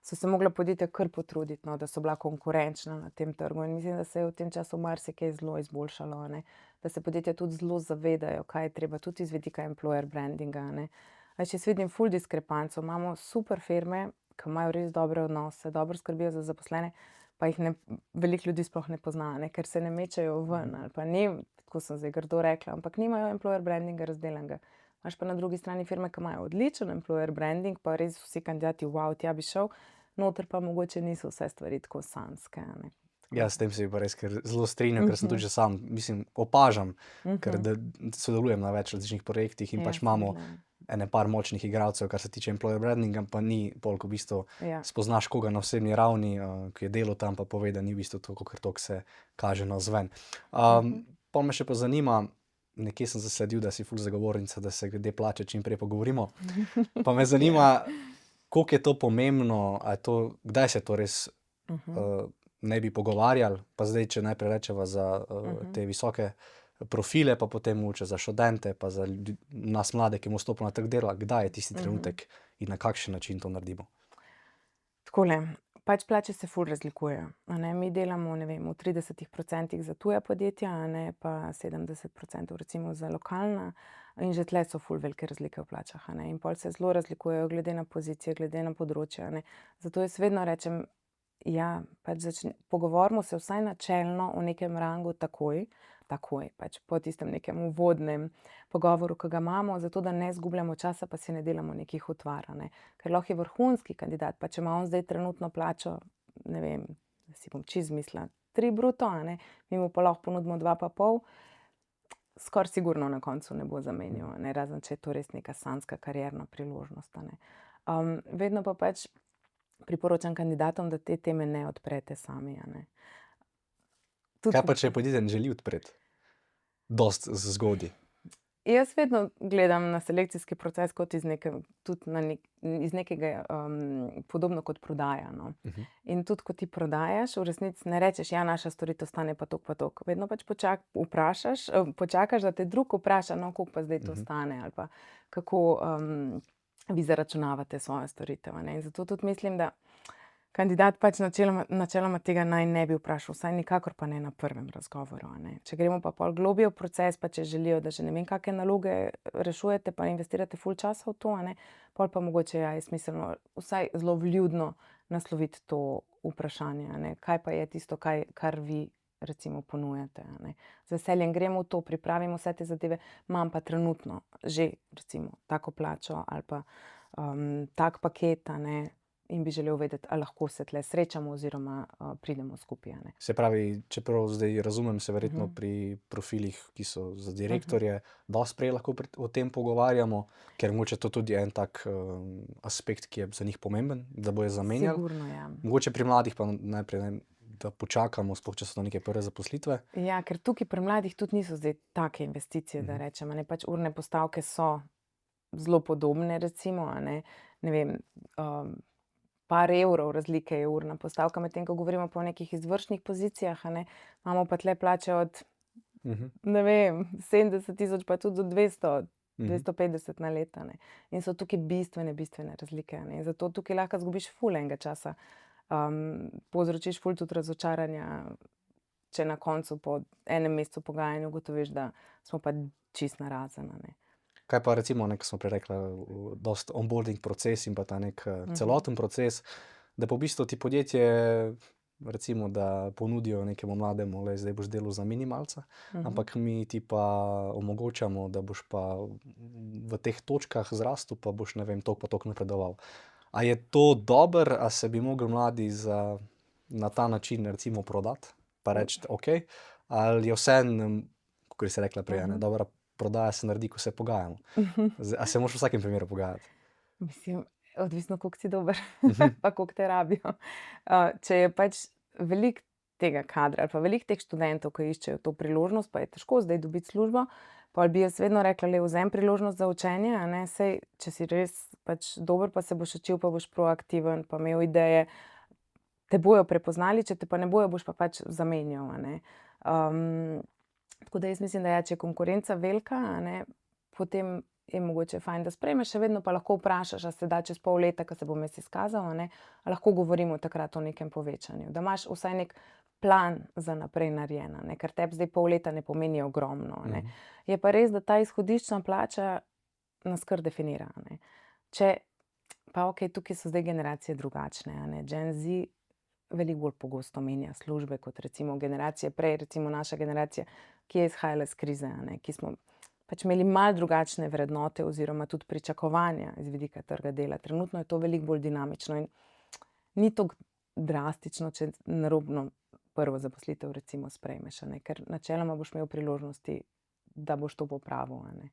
so se mogla podjetja kar potruditi, no, da so bila konkurenčna na tem trgu. In mislim, da se je v tem času marsikaj zelo izboljšalo, ne. Da se podjetja tudi zelo zavedajo, kaj je treba, tudi iz vidika employer brandinga, ne. Jaz vidim ful diskrepanco. Imamo super firme, ki imajo res dobre odnose, dobro skrbijo za zaposlene, pa jih veliko ljudi sploh ne pozna, ne, ker se ne mečejo ven, ali pa ni, tako sem zdaj grdo rekla, ampak nimajo employer brandinga razdelanega. Imaš pa na drugi strani firme, ki imajo odličen employer branding, pa res vsi kandidati, wow, tja bi šel, noter pa mogoče niso vse stvari tako sanjske, ne. Ja, s tem se bi pa res zelo strinjal, ker sem tudi že sam, mislim, opažam, ker sodelujem na več različnih projektih in pač imamo ene par močnih igralcev, kar se tiče employer brandinga, pa ni toliko v bistvu spoznaš koga na osebni ravni, ki je delal tam, pa pove, da ni v bistvu toliko, ker toliko se kaže navzven. Pa me še pa zanima, nekje sem zasledil, da si ful zagovornica, da se glede plače čim prej pogovorimo. Pa me zanima, koliko je to pomembno, a je to, kdaj se to res ne bi pogovarjali, pa zdaj, če najprej rečeva za te visoke profile, pa potem mogoče za študente, pa za nas mlade, ki bomo stopili na trg dela, kdaj je tisti trenutek in na kakšen način to naredimo? Takole, pač plače se ful razlikujejo, a ne, mi delamo, ne vem, v 30% za tuja podjetja, a ne, pa 70% recimo za lokalna in že tle so ful velike razlike v plačah, a ne, in pol se zelo razlikujejo glede na pozicije, glede na področje, a ne, zato jaz vedno rečem, ja, pač pogovorimo se vsaj načelno v nekem rangu takoj, pač po tistem nekem uvodnem pogovoru, ki ga imamo, zato da ne izgubljamo časa, pa si ne delamo nekih utvar, a ne. Ker lahko je vrhunski kandidat, pa če ima on zdaj trenutno plačo, ne vem, da si bom čisto zmislila, 3 bruto, a ne, mi mu pa lahko ponudimo 2,5, skoraj sigurno na koncu ne bo zamenjal, a ne, razen če je to res neka sanjska karierna priložnost, a ne. Vedno pa pač priporočam kandidatom, da te teme ne odprete sami, a ne. Kaj pa, če je podjetje ne želi odpreti? Dost zgodaj. Jaz vedno gledam na selekcijski proces kot iz nekega podobno kot prodaja, no. In tudi, ko ti prodajaš, v resnici ne rečeš, ja, naša storitev stane pa toliko. Vedno pač počakaš, da te drug vpraša, no, koliko pa zdaj to stane, ali pa kako vi zaračunavate svojo storitev, a ne. In zato tudi mislim, da kandidat pač načeloma tega naj ne bi vprašal, vsaj nikakor pa ne na prvem razgovoru, a ne. Če gremo pa pol globlje v proces, pa če želijo, da že ne vem kakšne naloge rešujete, pa investirate ful časa v to, a ne, pol pa mogoče je smiselno vsaj zelo vljudno nasloviti to vprašanje, a ne. Kaj pa je tisto, kar vi recimo ponujate, a ne. Z veseljem gremo v to, pripravimo vse te zadeve, imam pa trenutno že recimo tako plačo ali pa tak paket, a ne, in bi želel vedeti, ali lahko se tle srečamo oziroma pridemo skupaj, a ne. Se pravi, čeprav zdaj razumem, se verjetno pri profilih, ki so za direktorje, dosti prej lahko o tem pogovarjamo, ker mogoče to tudi en tak aspekt, ki je za njih pomemben, da bojo zamenjali. Sigurno, ja. Mogoče pri mladih pa najprej, da počakamo, sploh če so neke prve zaposlitve. Ja, ker tukaj pri mladih tudi niso zdaj take investicije, da rečem, a ne, pač urne postavke so zelo podobne recimo, a ne, ne vem, par evrov razlike je urna postavka, medtem ko govorimo pa o nekih izvršnih pozicijah, a ne, imamo pa tle plače od, ne vem, 70,000 pa tudi do 200, 250 na leto, ne. In so tukaj bistvene razlike, a ne, in zato tukaj lahko izgubiš ful enega časa. Povzročiš ful tudi razočaranja, če na koncu po enem mesecu pogajanja ugotoviš, da smo pa čisto narazen, a ne. Kaj pa recimo, ko smo prej rekla, dosti onboarding proces in pa ta nek celoten proces, da pa v bistvu ti podjetje, recimo, da ponudijo nekemu mlademu, zdaj boš delal za minimalca, ampak mi ti pa omogočamo, da boš pa v teh točkah zrastel, pa boš, ne vem, toliko pa toliko napredoval. A je to dobro, a se bi mogli mladi na ta način recimo prodati, pa reči, okej, ali je vseeno, kakor si rekla prej, dobra prodaja se naredi, ko se pogajamo. A se moraš v vsakem primeru pogajati? Mislim, odvisno, koliko si dober, pa koliko te rabijo. Če je pač veliko tega kadra ali pa veliko teh študentov, ki iščejo to priložnost, pa je težko zdaj dobiti službo, pol bi jaz vedno rekla, vzemi priložnost za učenje, a ne, saj, če si res pač dober, pa se boš učil, pa boš proaktiven, pa imel ideje, te bojo prepoznali, če te pa ne bojo, boš pa pač zamenjal, a ne. Tako da jaz mislim, da če je konkurenca velika, a ne, potem je mogoče fajn, da sprejmeš, še vedno pa lahko vprašaš, a se da čez pol leta, ko se bo mes izkazal, a ne, a lahko govorimo takrat o nekem povečanju. Da imaš vsaj nek plan za naprej narejen, a ne, ker tebi zdaj pol leta ne pomeni ogromno, a ne. Je pa res, da ta izhodiščna plača nas kar definira, a ne. Če, pa okej, tukaj so zdaj generacije drugačne, a ne. Gen Z veliko bolj pogosto menja službe kot recimo generacije prej, recimo naša generacija, ki je izhajala iz krize, a ne, ki smo pač imeli malo drugačne vrednote oziroma tudi pričakovanja iz vidika trga dela. Trenutno je to veliko bolj dinamično in ni tako drastično, če narobno prvo zaposlitev recimo sprejmeš, a ne, ker načeloma boš imel priložnosti, da boš to popravil, a ne.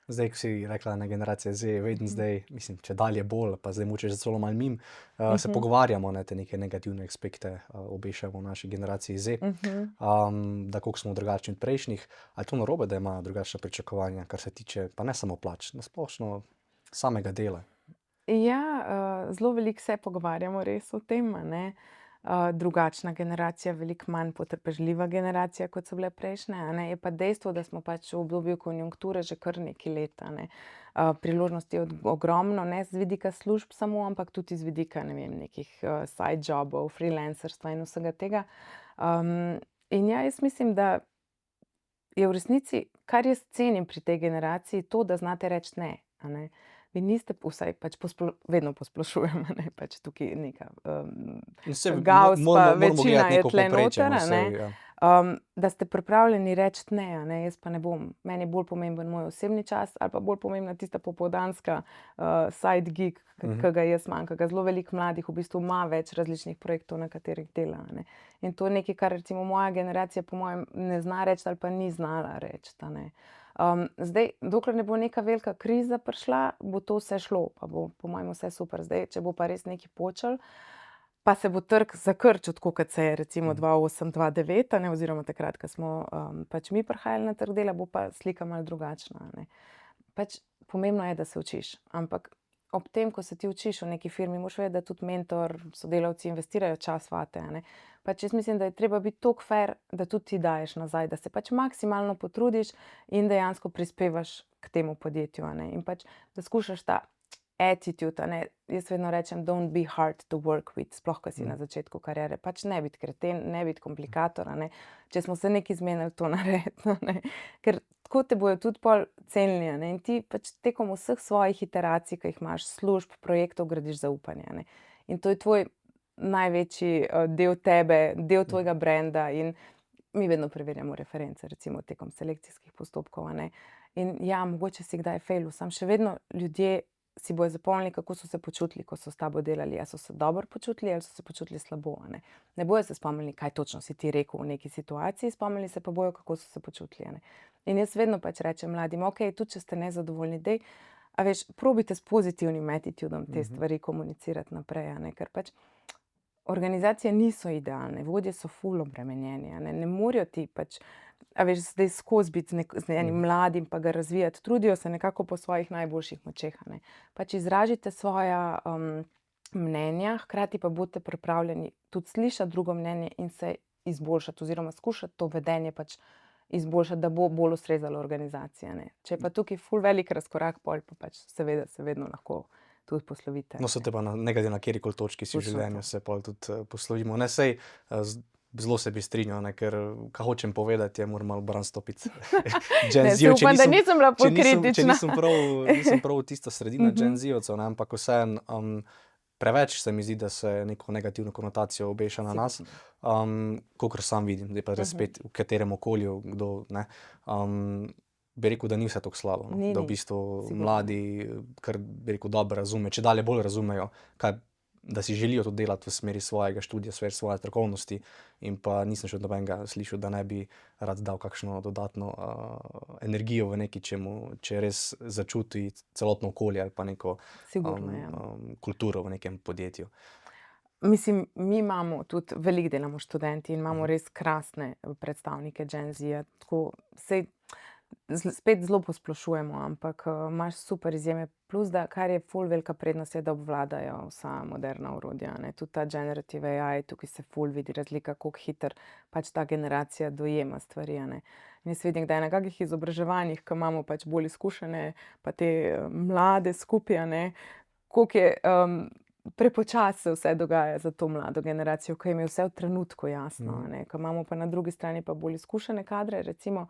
Zdaj, ko si rekla na generacije Z, vedno zdaj, mislim, če dalje bolj, pa zdaj moče že celo malo mim, se pogovarjamo, ne, te neke negativne aspekte obešamo v naši generaciji Z, da koliko smo drugačni od prejšnjih, ali to narobe, da imajo drugačna pričakovanja, kar se tiče, pa ne samo plač, nasplošno samega dela. Ja, zelo veliko se pogovarjamo res o tem, a ne. Drugačna generacija, veliko manj potrpežljiva generacija, kot so bile prejšnje, a ne. Je pa dejstvo, da smo pač v obdobju konjunkture že kar nekaj let, a ne. Priložnosti je ogromno, ne z vidika služb samo, ampak tudi z vidika, ne vem, nekih side jobov, freelancerstva in vsega tega. In ja, jaz mislim, da je v resnici, kar jaz cenim pri tej generaciji, to, da znate reči ne, a ne. Vi niste, vsaj pač vedno posplošujem, a ne, pač tukaj neka Gauss pa večina je tule noter, a ne. Da ste pripravljeni reči ne, a ne, jaz pa ne bom. Meni je bolj pomemben moj osebni čas ali pa bolj pomembna tista popoldanska side gig, ki ga jaz imam, ki ga zelo veliko mladih v bistvu ima več različnih projektov, na katerih dela, a ne. In to je nekaj, kar recimo moja generacija po mojem ne zna reči ali pa ni znala reči, a ne. Zdaj, dokler ne bo neka velika kriza prišla, bo to vse šlo, pa bo po mojem vse super. Zdaj, če bo pa res nekaj počelo, pa se bo trg zakrčil, tako kot se je recimo 2008-2009, a ne, oziroma takrat, ko smo pač mi prihajali na trg dela, bo pa slika malo drugačna, a ne. Pač pomembno je, da se učiš, ampak ob tem, ko se ti učiš v neki firmi, moraš vedeti, da tudi mentor, sodelavci investirajo čas vate, a ne. Pač jaz mislim, da je treba biti toliko fer, da tudi ti daješ nazaj, da se pač maksimalno potrudiš in dejansko prispevaš k temu podjetju, a ne. In pač, da skušaš ta attitude, a ne, jaz vedno rečem, don't be hard to work with, sploh, ko si na začetku kariere. Pač ne biti kreten, ne biti komplikator, a ne. Če smo se nekaj zmenili, to narediti, a ne. Ker tako te bojo tudi pol cenili, a ne. In ti pač tekom vseh svojih iteracij, ki jih imaš, služb, projektov, gradiš zaupanje, a ne. In to je tvoj največji del tebe, del tvojega brenda in mi vedno preverjamo reference, recimo tekom selekcijskih postopkov, a ne. In ja, mogoče si kdaj failil, samo še vedno ljudje si bojo zapomnili, kako so se počutili, ko so s tabo delali. A so se dobro počutili ali so se počutili slabo, a ne. Ne bojo se spomnili, kaj točno si ti rekel v neki situaciji, spomnili se pa bojo, kako so se počutili, a ne. In jaz vedno pač rečem mladim, okej, tudi če ste nezadovoljni, daj, a veš, probajte s pozitivnim attitudom te stvari komunicirati naprej, a ne, ker pač organizacije niso idealne, vodje so ful obremenjeni, a ne, ne morejo ti pač, a veš, zdaj skozi biti z enim mladim pa ga razvijati, trudijo se nekako po svojih najboljših močeh, a ne. Pač izražite svoja mnenja, hkrati pa bodite pripravljeni tudi slišati drugo mnenje in se izboljšati oziroma skušati to vedenje pač izboljšati, da bo bolj ustrezalo organizaciji, a ne. Če je pa tukaj ful velik razkorak, pol pa pač seveda se vedno lahko tudi poslovite. No, se te pa ne glede na katerikoli točki si v življenju se pol tudi poslovimo. Ne, sej, zelo se bi strinjal, ne, ker kaj hočem povedati, je moram malo bran stopiti. Ne, si upam, da nisem bila pokritična. Če nisem prav tista sredina Gen Z-ovcev, ne, ampak vseeno, preveč se mi zdi, da se neko negativno konotacijo obeša na nas, kakor sam vidim, zdaj pa res spet v katerem okolju, kdo, ne, bi rekel, da ni vse tako slabo, no. Da v bistvu mladi, kar bi rekel, dobro razume, čedalje bolj razumejo, kaj, da si želijo to delati v smeri svojega študija, v smeri svoje strokovnosti, in pa nisem še od nobenega slišal, da ne bi rad dal kakšno dodatno energijo v nekaj, če res začuti celotno okolje ali pa neko kulturo v nekem podjetju. Mislim, mi imamo tudi, veliko delamo študenti in imamo res krasne predstavnike Gen Z-ja, tako, saj spet zelo posplošujemo, ampak imaš super izjeme, plus da, kar je ful velika prednost, je, da obvladajo vsa moderna orodja, ne. Tudi ta generative AI, tukaj se ful vidi razlika, koliko hitro pač ta generacija dojema stvari, a ne. In jaz vidim, da je na kakih izobraževanjih, ko imamo pač bolj izkušene, pa te mlade skupaj, a ne, koliko je prepočasi se vse dogaja za to mlado generacijo, ko jim je vse v trenutku jasno, a ne, ko imamo pa na drugi strani pa bolj izkušene kadre, recimo,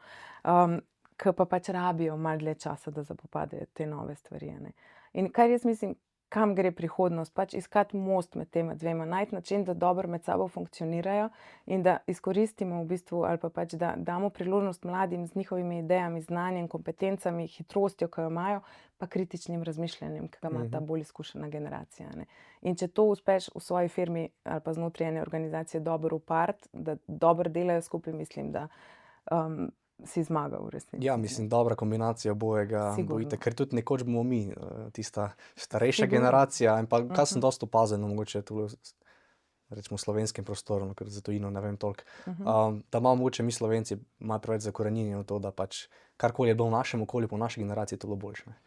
ki pa pač rabijo malo dlje časa, da zapopadejo te nove stvari, a ne. In kar jaz mislim, kam gre prihodnost, pač iskati most med tema dvema, najti način, da dobro med sabo funkcionirajo in da izkoristimo v bistvu, ali pa pač, da damo priložnost mladim z njihovimi idejami, znanjem, kompetencami, hitrostjo, ki jo imajo, pa kritičnim razmišljanjem, ki ga ima ta bolj izkušena generacija, ne. In če to uspeš v svoji firmi ali pa znotraj ene organizacije dobro upariti, da dobro delajo skupaj, mislim, da si zmagal v resnici. Ja, mislim, dobra kombinacija obojega bo Sigurno. itak, ker tudi nekoč bomo mi, tista starejša Sigurno. generacija, in pa kar sem dosti opazil, no, mogoče tule rečemo slovenskem prostoru, no, ker za tujino ne vem toliko, da imamo mogoče mi Slovenci malo preveč zakoreninjeno to, da pač karkoli je bilo v našem okolju, po naši generaciji, to bilo boljše, ne.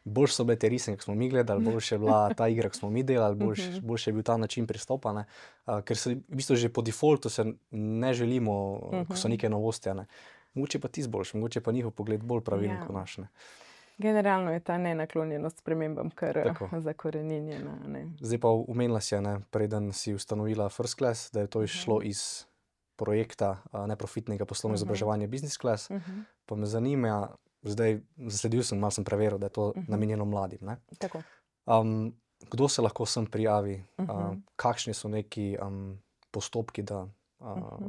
Boljše so bile te risanke, ki smo mi gledali, boljše je bila ta igra, ki smo mi delali, boljše je bil ta način pristopa, ne. Ker se v bistvu že po defaultu se ne želimo, ko so neke novosti, a ne. Mogoče pa ti izboljšam, mogoče pa njihov pogled bolj pravilen kot naš, ne. Generalno je ta nenaklonjenost spremembam kar Tako. zakoreninjena, ne. Zdaj pa omenila si, ne, preden si ustanovila First Class, da je to izšlo iz projekta neprofitnega poslovnega izobraževanja Business Class. Pa me zanima, zdaj zasledil sem, malo sem preveril, da je to namenjeno mladim, ne. Tako. Kdo se lahko sem prijavi, kakšni so neki postopki, da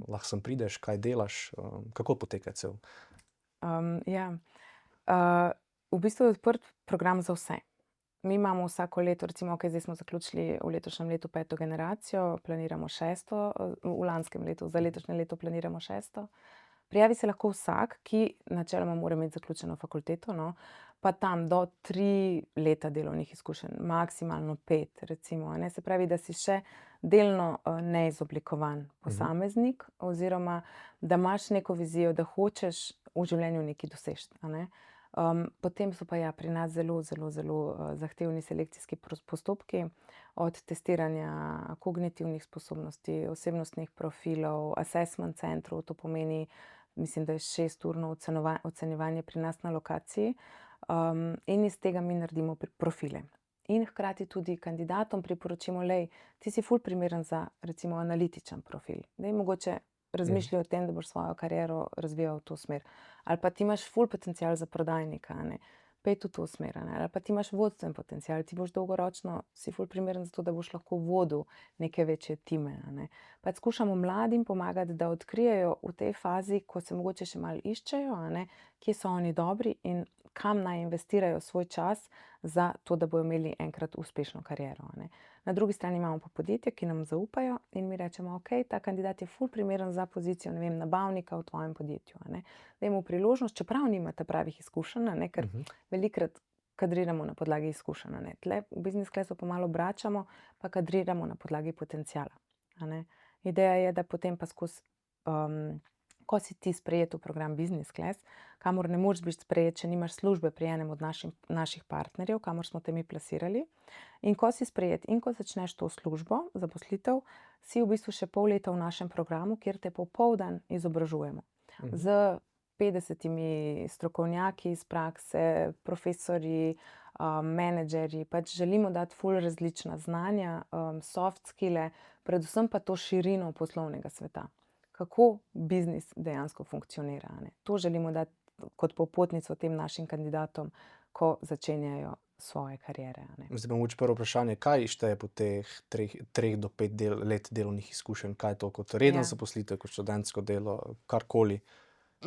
lahko sem prideš, kaj delaš, kako poteka cel? Ja. V bistvu je odprt program za vse. Mi imamo vsako leto, recimo, okej, zdaj smo zaključili v letošnjem letu 5. generacijo, planiramo 6., v lanskem letu, za letošnje leto planiramo 6. Prijavi se lahko vsak, ki načeloma mora imeti zaključeno fakulteto, no, pa tam do 3 leta delovnih izkušenj, maksimalno 5, recimo, a ne. Se pravi, da si še delno neizoblikovan posameznik oziroma da imaš neko vizijo, da hočeš v življenju nekaj doseči, a ne. Potem so pa ja pri nas zelo zahtevni selekcijski postopki, od testiranja kognitivnih sposobnosti, osebnostnih profilov, assessment centrov, to pomeni, mislim, da je 6-urno ocenjevanje pri nas na lokaciji, in iz tega mi naredimo profile. In hkrati tudi kandidatom priporočimo, ti si ful primeren za recimo analitičen profil, daj mogoče razmišljaj o tem, da boš svojo kariero razvijal v to smer. Ali pa ti imaš ful potencial za prodajnika, a ne, pojdi v to smer, a ne. Ali pa ti imaš vodstven potencial, ti boš dolgoročno si ful primeren za to, da boš lahko vodil neke večje time, a ne. Pač skušamo mladim pomagati, da odkrijejo v tej fazi, ko se mogoče še malo iščejo, a ne, kje so oni dobri in kam naj investirajo svoj čas za to, da bojo imeli enkrat uspešno kariero, a ne. Na drugi strani imamo pa podjetja, ki nam zaupajo in mi rečemo, okej, ta kandidat je ful primeren za pozicijo, ne vem, nabavnika v tvojem podjetju, a ne. Daj mu priložnost, čeprav nimate pravih izkušenj, a ne, ker velikokrat kadriramo na podlagi izkušenj, a ne. Tule v Business Classu pa malo obračamo, pa kadriramo na podlagi potenciala, a ne. Ideja je, da potem pa skozi, ko si ti sprejet v program Business Class, kamor ne moreš biti sprejet, če nimaš službe pri enem od naših partnerjev, kamor smo te mi plasirali. In ko si sprejet in ko začneš to službo, zaposlitev, si v bistvu še pol leta v našem programu, kjer te popoldan izobražujemo. Z 50 strokovnjaki iz prakse, profesorji, menedžerji, pač želimo dati ful različna znanja, soft skille, predvsem pa to širino poslovnega sveta. Kako biznis dejansko funkcionira, a ne. To želimo dati kot popotnico tem našim kandidatom, ko začenjajo svoje kariere, a ne. Zdaj pa mogoče prvo vprašanje, kaj šteje po teh 3 do 5 let delovnih izkušenj? Kaj je to kot redna zaposlitev, kot študentsko delo, karkoli?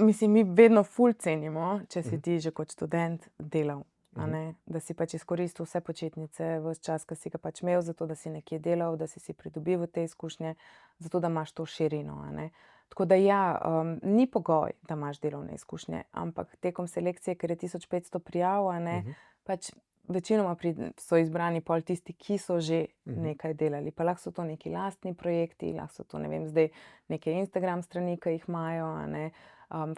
Mislim, mi vedno ful cenimo, če si ti že kot študent delal, a ne. Da si pač izkoristil vse počitnice, ves čas, ki si ga pač imel, zato da si nekje delal, da si pridobival te izkušnje, zato da imaš to širino, a ne. Tako da ja, ni pogoj, da imaš delovne izkušnje, ampak tekom selekcije, ker je 1500 prijav, a ne, pač večinoma so izbrani pol tisti, ki so že nekaj delali. Pa lahko so to neki lastni projekti, lahko so to, ne vem, zdaj neke Instagram strani, ki jih imajo, a ne.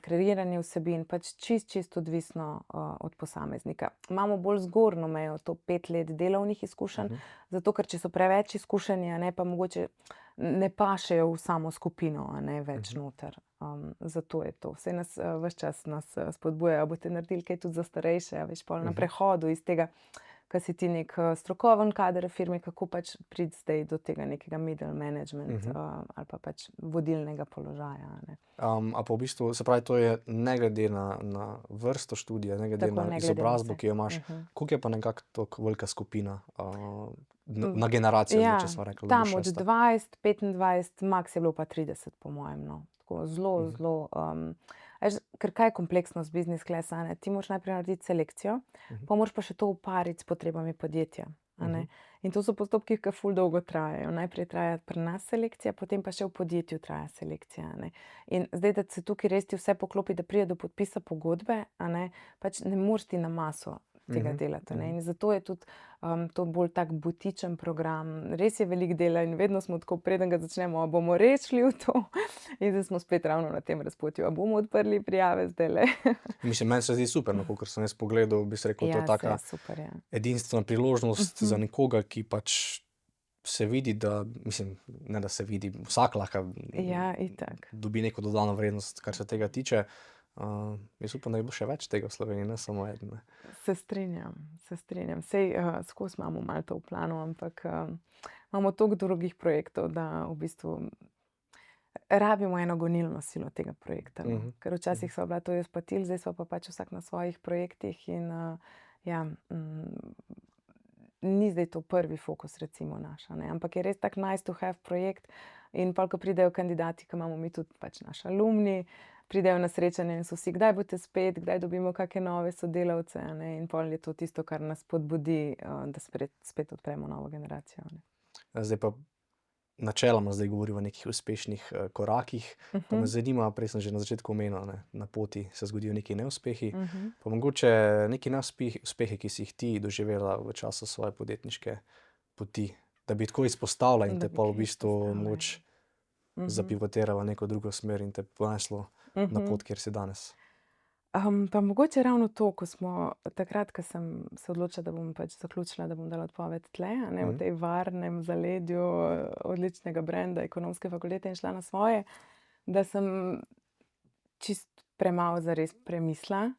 kreiranje vsebin, pač čist odvisno od posameznika. Imamo bolj zgornjo mejo, to 5 let delovnih izkušenj, zato ker če so preveč izkušeni, a ne, pa mogoče ne pašejo v samo skupino, a ne, več noter. Zato je to. Vse nas, ves čas nas spodbujajo, boste naredili kaj tudi za starejše, a veš, pol na prehodu iz tega, ko si ti nek strokoven kader v firmi, kako pač priti zdaj do tega nekega middle management ali pa pač vodilnega položaja, a ne. A pa v bistvu, se pravi, to je ne glede na vrsto študija, ne glede Tako, na ne glede na izobrazbo, vse. ki jo imaš. Koliko je pa nekako tako velika skupina na generacijo, zdaj, če smo rekli, da bo tam od šesta? 20, 25, maks je bilo pa 30 po mojem, no. Tako zelo, veš, ker kaj je kompleksnost business class, a ne, ti moraš najprej narediti selekcijo, pa moraš pa še to upariti s potrebami podjetja, a ne. In to so postopki, ki ful dolgo trajajo. Najprej traja pri nas selekcija, potem pa še v podjetju traja selekcija, a ne. In zdaj, da se tukaj res ti vse poklopi, da pride do podpisa pogodbe, a ne, pač ne moreš ti na maso tega delati, a ne. In zato je tudi to bolj tak butičen program. Res je veliko dela in vedno smo tako, preden ga začnemo, a bomo res šli v to. In zdaj smo spet ravno na tem razpotju, a bomo odprli prijave zdajle. Mislim, meni se zdi super, no, kakor sem jaz pogledal, bi se rekel, to je taka super, ja. edinstvena priložnost za nekoga, ki pač se vidi, da, mislim, ne da se vidi, vsak lahko Ja, itak. dobi neko dodano vrednost, kar se tega tiče. Jaz upam, da bo še več tega v Sloveniji, ne samo eden, ne. Se strinjam. Sej skozi imamo malo to v planu, ampak imamo toliko drugih projektov, da v bistvu rabimo eno gonilno silo tega projekta, no. Ker včasih sva bila to jaz pa Til, zdaj sva pa pač vsak na svojih projektih in ni zdaj to prvi fokus recimo naš, a ne, ampak je res tak nice to have projekt in pol, ko pridejo kandidati, ke imamo mi tudi pač naši alumni, pridejo na srečanje in so vsi, kdaj boste spet, kdaj dobimo kake nove sodelavce, a ne, in pol je to tisto, kar nas spodbudi, da spet odpremo novo generacijo, a ne. Zdaj pa načeloma zdaj govorimo o nekih uspešnih korakih, pa me zanima, prej sem že na začetku omenil, ne, na poti se zgodijo neki neuspehi, pa mogoče neki uspehi, ki si jih ti doživela v času svoje podjetniške poti, da bi tako izpostavila in Da te bi pol v kaj bistvu izpostavila, mogoče zapivotirala v neko drugo smer in te poneslo na pot, kjer si danes. Pa mogoče ravno to, ko smo takrat, ko sem se odločila, da bom pač zaključila, da bom dala odpoved tle, a ne, v tej varnem zaledju odličnega branda Ekonomske fakultete in šla na svoje, da sem čisto premalo zares premislila,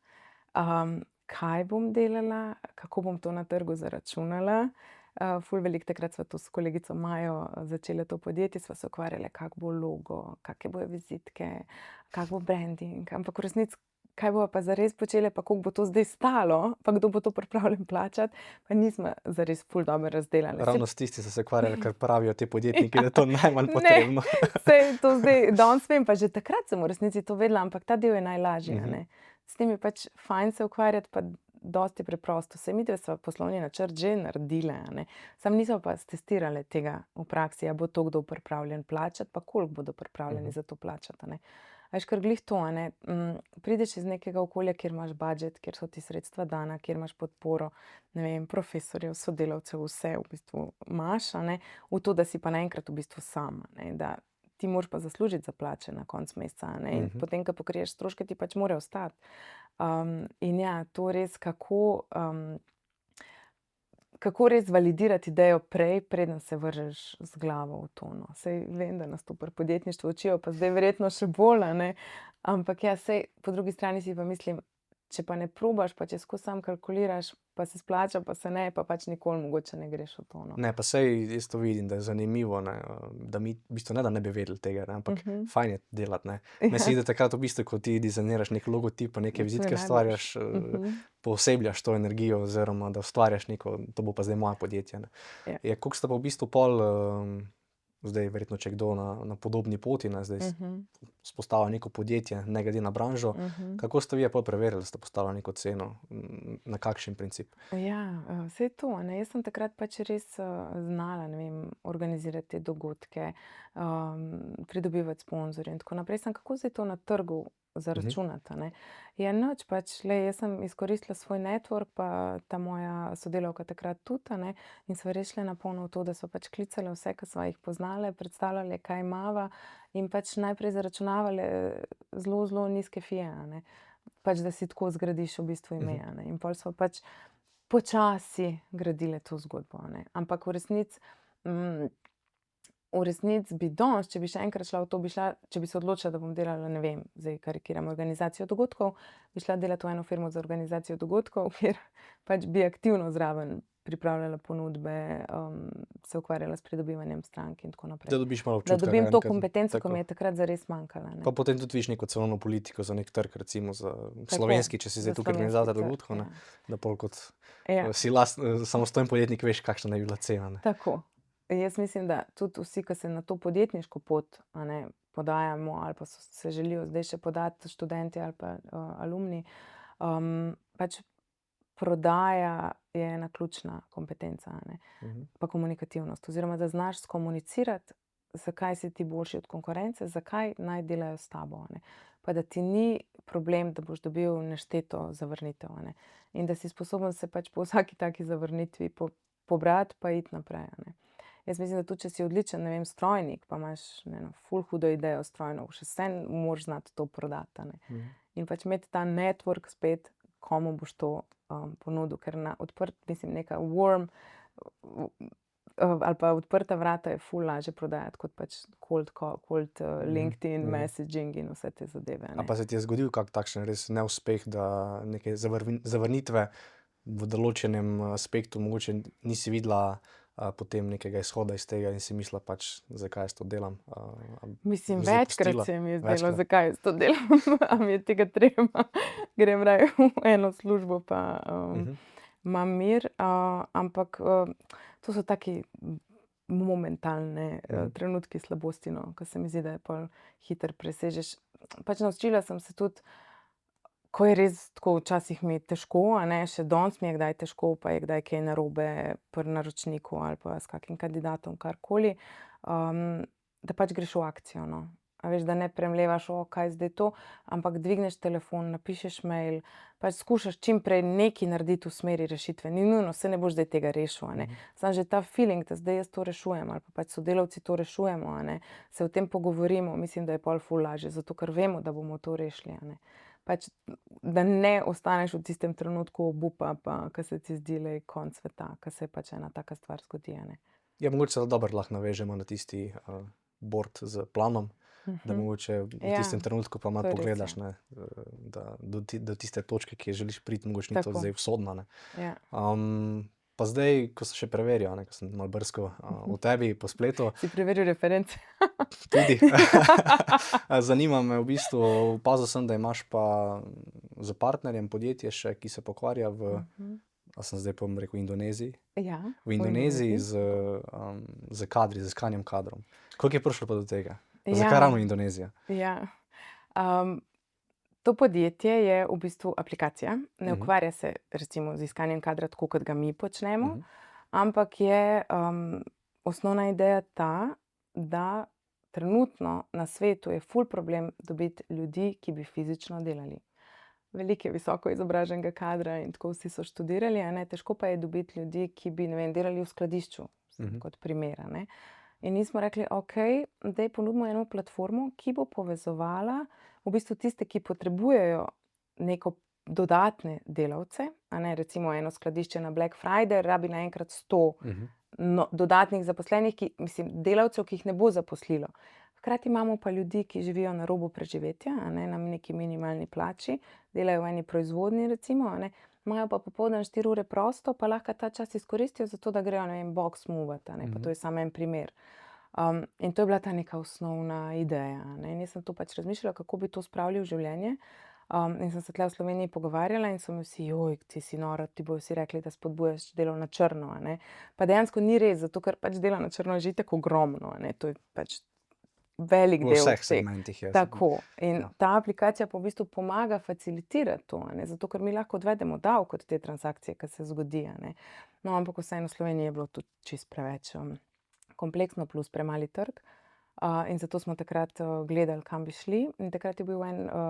kaj bom delala, kako bom to na trgu zaračunala. Ful veliko takrat sva to s kolegico Majo začele to podjetje, sva se ukvarjale, kak bo logo, kake bojo vizitke, kak bo branding, ampak v resnici, kaj bova pa zares počele, pa koliko bo to zdaj stalo, pa kdo bo to pripravljen plačati, pa nisva zares ful dobro razdelali. Ravno s tistim so se ukvarjali, kar pravijo ti podjetniki, da je to najmanj potrebno. Saj to zdaj danes vem, pa že takrat sem v resnici to vedela, ampak ta del je najlažji, a ne. S tem je pač fajn se ukvarjati, pa dosti preprosto. Saj midve sva poslovni načrt že naredile, a ne. Samo nisva pa stestirale tega v praksi, a bo to kdo pripravljen plačati, pa koliko bodo pripravljeni za to plačati, a ne. A veš, ker glih to, a ne, prideš iz nekega okolja, kjer imaš budget, kjer so ti sredstva dana, kjer imaš podporo, ne vem, profesorjev, sodelavcev, vse v bistvu imaš, a ne, v to, da si pa naenkrat v bistvu sam, a ne, da ti moraš pa zaslužiti za plače na koncu meseca, a ne, in potem, ko pokriješ stroške, ti pač morajo ostati. In ja, to res, kako res validirati idejo prej, preden se vržeš z glavo v to, no. Saj vem, da nas to pri podjetništvu učijo, pa zdaj verjetno še bolj, a ne, ampak ja, saj po drugi strani si pa mislim, če pa ne probaš, pa če skozi samo kalkuliraš, pa se splača, pa se ne, pa pač nikoli mogoče ne greš v to, no. Ne, pa saj jaz to vidim, da je zanimivo, ne, da mi v bistvu ne, da ne bi vedeli tega, ne, ampak fajn je delati, ne. Meni se zdi, da takrat v bistvu, ko ti dizajniraš neki logotip, pa neke vizitke ustvarjaš, poosebljaš to energijo oziroma da ustvarjaš neko, to bo pa zdaj moje podjetje, ne. Ja, koliko sta pa v bistvu pol, zdaj verjetno, če kdo na podobni poti, ne, zdaj vzpostavlja neko podjetje, ne glede na branžo, kako ste vi pol preverili, da ste postavili neko ceno, na kakšen princip? Ja, saj to, a ne, jaz sem takrat pač res znala, ne vem, organizirati te dogodke, pridobivati sponzorje in tako naprej, samo kako zdaj to na trgu zaračunati. A ne. Je nič, pač, jaz sem izkoristila svoj network, pa ta moja sodelavka takrat tudi, a ne, in sva res šle na polno v to, da so pač klicale vse, ki sva jih poznale, predstavljale, kaj imava in pač najprej zaračunavale zelo, zelo nizke fije, a ne. Pač, da si tako zgradiš v bistvu ime, a ne. In pol sva pač počasi gradile to zgodbo, a ne. Ampak v resnici bi danes, če bi še enkrat šla v to, če bi se odločila, da bom delala, ne vem, zdaj karikiram, organizacijo dogodkov, bi šla delati v eno firmo za organizacijo dogodkov, kjer pač bi aktivno zraven pripravljala ponudbe, se ukvarjala s pridobivanjem strank in tako naprej. Da dobiš malo Da občutka. dobim ne, to ker- kompetenco, tako. ko mi je takrat zares manjkala, ne. Pa potem tudi viš neko cenovno politiko za nek trg, recimo za Tako, slovenski, če si za zdaj tukaj slovenski organizator trg, dogodkov, ne, da pol kot Ja. si samostojen podjetnik veš, kakšna naj bi bila cena. Ne. Tako. Jaz mislim, da tudi vsi, ki se na to podjetniško pot, a ne, podajamo ali pa se želijo zdaj še podati, študenti ali pa alumni, pač prodaja je ena ključna kompetenca, a ne, pa komunikativnost, oziroma da znaš skomunicirati, zakaj si ti boljši od konkurence, zakaj naj delajo s tabo, a ne. Pa da ti ni problem, da boš dobil nešteto zavrnitev, a ne. In da si sposoben se pač po vsaki taki zavrnitvi pobrati pa iti naprej, a ne. Jaz mislim, da tudi, če si odličen, ne vem, strojnik, pa imaš eno ful hudo idejo strojno, še vseeno moraš znati to prodati, a ne. In pač imeti ta network spet, komu boš to ponudil, ker na neka warm ali pa odprta vrata je ful lažje prodajati, kot pač cold LinkedIn, messaging in vse te zadeve, a A ne. pa se ti je zgodil kak takšen res neuspeh, da neke zavrnitve v določenem aspektu mogoče nisi videla potem nekega izhoda iz tega in si mislila pač, zakaj jaz to delam? Mislim, zdaj večkrat pustila? se mi je zdelo, Večkrat? zakaj jaz to delam, a mi je tega treba, grem raje v eno službo pa imam mir, ampak to so taki momentalne trenutki slabosti, no, ko se mi zdi, da je pol hitro presežeš. Pač naučila sem se tudi, ko je res tako, včasih mi je težko, a ne, še danes mi je kdaj težko, pa je kdaj kaj narobe pri naročniku ali pa s kakim kandidatom, karkoli, da pač greš v akcijo, no. A veš, da ne premlevaš, kaj je zdaj to, ampak dvigneš telefon, napišeš mail, pač skušaš čim prej nekaj narediti v smeri rešitve. Ni nujno, saj ne boš zdaj tega rešil, a ne. Samo že ta feeling, da zdaj jaz to rešujem ali pa pač sodelavci to rešujemo, a ne, se o tem pogovorimo, mislim, da je pol ful lažje, zato ker vemo, da bomo to rešili, a ne. Pač, da ne ostaneš v tistem trenutku obupa, pa ke se ti zdi, glej, konec sveta, ke se pač ena taka stvar zgodi, a ne. Ja, mogoče se dobro lahko navežemo na tisti board s planom, da mogoče v Ja, tistem trenutku pa malo to je res, pogledaš, ne, da do tiste točke, ki je želiš priti, mogoče ni to Tako. zdaj usodna, ne. Ja. Pa zdaj, ko sem še preveril, a ne, ko sem malo brskal o tebi po spletu, Si preveril reference? tudi zanima me v bistvu, opazil sem, da imaš pa s partnerjem podjetje še, ki se pokvarja a sem zdaj pa bom rekel Indoneziji? Ja, V Indoneziji z kadri, z iskanjem kadrov. Kako je prišlo pa do tega? Zakaj ravno Indonezija? Ja. To podjetje je v bistvu aplikacija, ne ukvarja se recimo z iskanjem kadra tako, kot ga mi počnemo, ampak je osnovna ideja ta, da trenutno na svetu je ful problem dobiti ljudi, ki bi fizično delali. Veliko je visoko izobraženega kadra in tako vsi so študirali, a ne, težko pa je dobiti ljudi, ki bi, ne vem, delali v skladišču, kot primer, a ne. In mi smo rekli, okej, daj ponudimo eno platformo, ki bo povezovala v bistvu tiste, ki potrebujejo neko dodatne delavce, a ne, recimo eno skladišče na Black Friday rabi naenkrat 100 dodatnih zaposlenih, delavcev, ki jih ne bo zaposlilo. Hkrati imamo pa ljudi, ki živijo na robu preživetja, a ne, na neki minimalni plači, delajo v eni proizvodnji recimo, a ne, imajo pa popoldan 4 ure prosto, pa lahko ta čas izkoristijo za to, da grejo, ne vem, box movat, a ne, pa to je samo en primer. In to je bila ta neka osnovna ideja, a ne, in jaz sem to pač razmišljala, kako bi to spravili v življenje. In sem se tule v Sloveniji pogovarjala in so mi vsi, ti si nora, ti bojo vsi rekli, da spodbujaš delo na črno, a ne. Pa dejansko ni res, zato ker pač dela na črno je že itak ogromno, a ne, to je pač velik V del vseh vseh. segmentih je. Tako. In Ja. ta aplikacija pa v bistvu pomaga facilitirati to, a ne, zato ker mi lahko odvedemo davek od te transakcije, ke se zgodi, a ne. No, ampak vseeno v Sloveniji je bilo tudi čisto preveč kompleksno plus premali trg. In zato smo takrat gledali, kam bi šli. In takrat je bil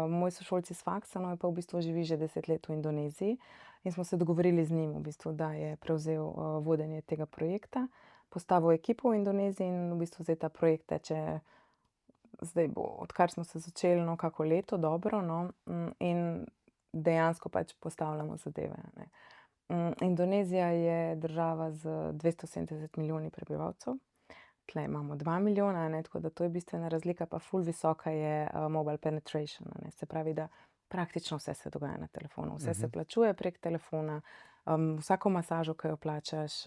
moj sošolci s faksa, no, je pa v bistvu živi že 10 let v Indoneziji. In smo se dogovorili z njim, v bistvu, da je prevzel vodenje tega projekta, postavil ekipo v Indoneziji in v bistvu zdaj ta projekt teče, zdaj bo, odkar smo se začeli, no, kako leto, dobro, no, in dejansko pač postavljamo zadeve, ne. Indonezija je država z 270 milijoni prebivalcev. Tle imamo 2 milijona, ne, tako da to je bistvena razlika, pa ful visoka je mobile penetration, ne. Se pravi, da praktično vse se dogaja na telefonu, vse se plačuje prek telefona, vsako masažo, ki jo plačaš,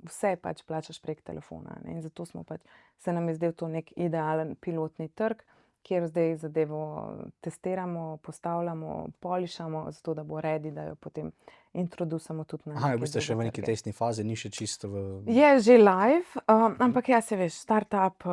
vse pač plačaš prek telefona, ne. In zato smo pač, se nam je zdel to nek idealen pilotni trg, kjer zdaj zadevo testiramo, postavljamo, polišamo, zato da bo ready, da jo potem introducamo tudi na Aha, v neke bistvu še v druge neki trge. testni fazi, ni še čisto v... Je že live, ampak ja, se veš, startup,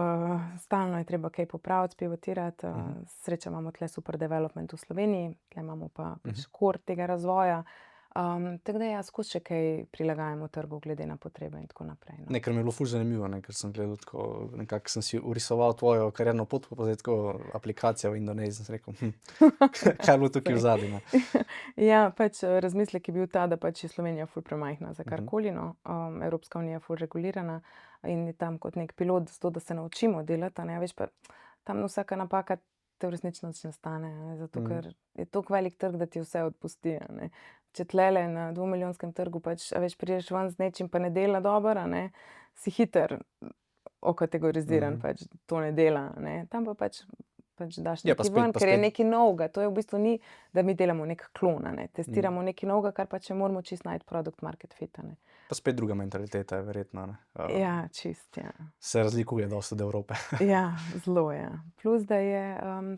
stalno je treba kaj popraviti, spivotirati. Sreča imamo tle super development v Sloveniji, tle imamo pa pač core tega razvoja. Tako da ja, skozi še kaj prilagajamo trgu glede na potrebe in tako naprej, no. Ne, ker mi je bilo ful zanimivo, ne, ker sem gledal tako, nekako sem si urisoval tvojo karierno pot, pa zdaj tako aplikacija v Indoneziji, sem rekel, kaj je bilo tukaj v zadnji, ne? Ja, pač razmislek je bil ta, da pač je Slovenija ful premajhna za karkoli, no. Evropska unija je ful regulirana in je tam kot nek pilot, zato da se naučimo delati, a ne, veš, pa tam vsaka napaka te v resnici nič ne stane, a ne, zato ker je toliko velik trg, da ti vse odpusti, a ne. Če tlele na 2-milijonskem trgu pač, a veš, prideš ven z nečim, pa ne dela dobro, a ne, si hiter okategoriziran, pač to ne dela, a ne. Tam pa pač daš Ja, pa nekaj spet- ven, pa ker je spet- nekaj novega. To je v bistvu ni, da mi delamo nek klon, a ne. Testiramo nekaj novega, kar pa če moramo čisto najti product market fit, a ne. Pa spet druga mentaliteta je verjetno, ne? Ja, čist, ja. Se razlikuje dosti od Evrope. Ja, zelo, ja. Plus, da je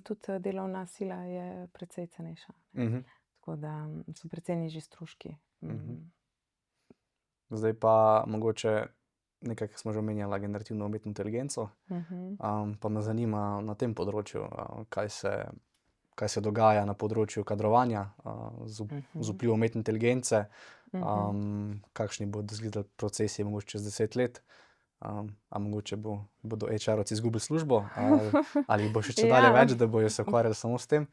tudi delovna sila je precej cenejša. Tako da so precej nižji stroški. Zdaj pa mogoče nekaj, kar smo že omenjali, generativno umetno inteligenco. Pa me zanima na tem področju, kaj se dogaja na področju kadrovanja z vplivom umetne inteligence, kakšni bodo izgledali procesi mogoče čez 10 let, a mogoče bodo HR-ovci izgubili službo, ali bo še čedalje Ja. več, da bojo se ukvarjali samo s tem.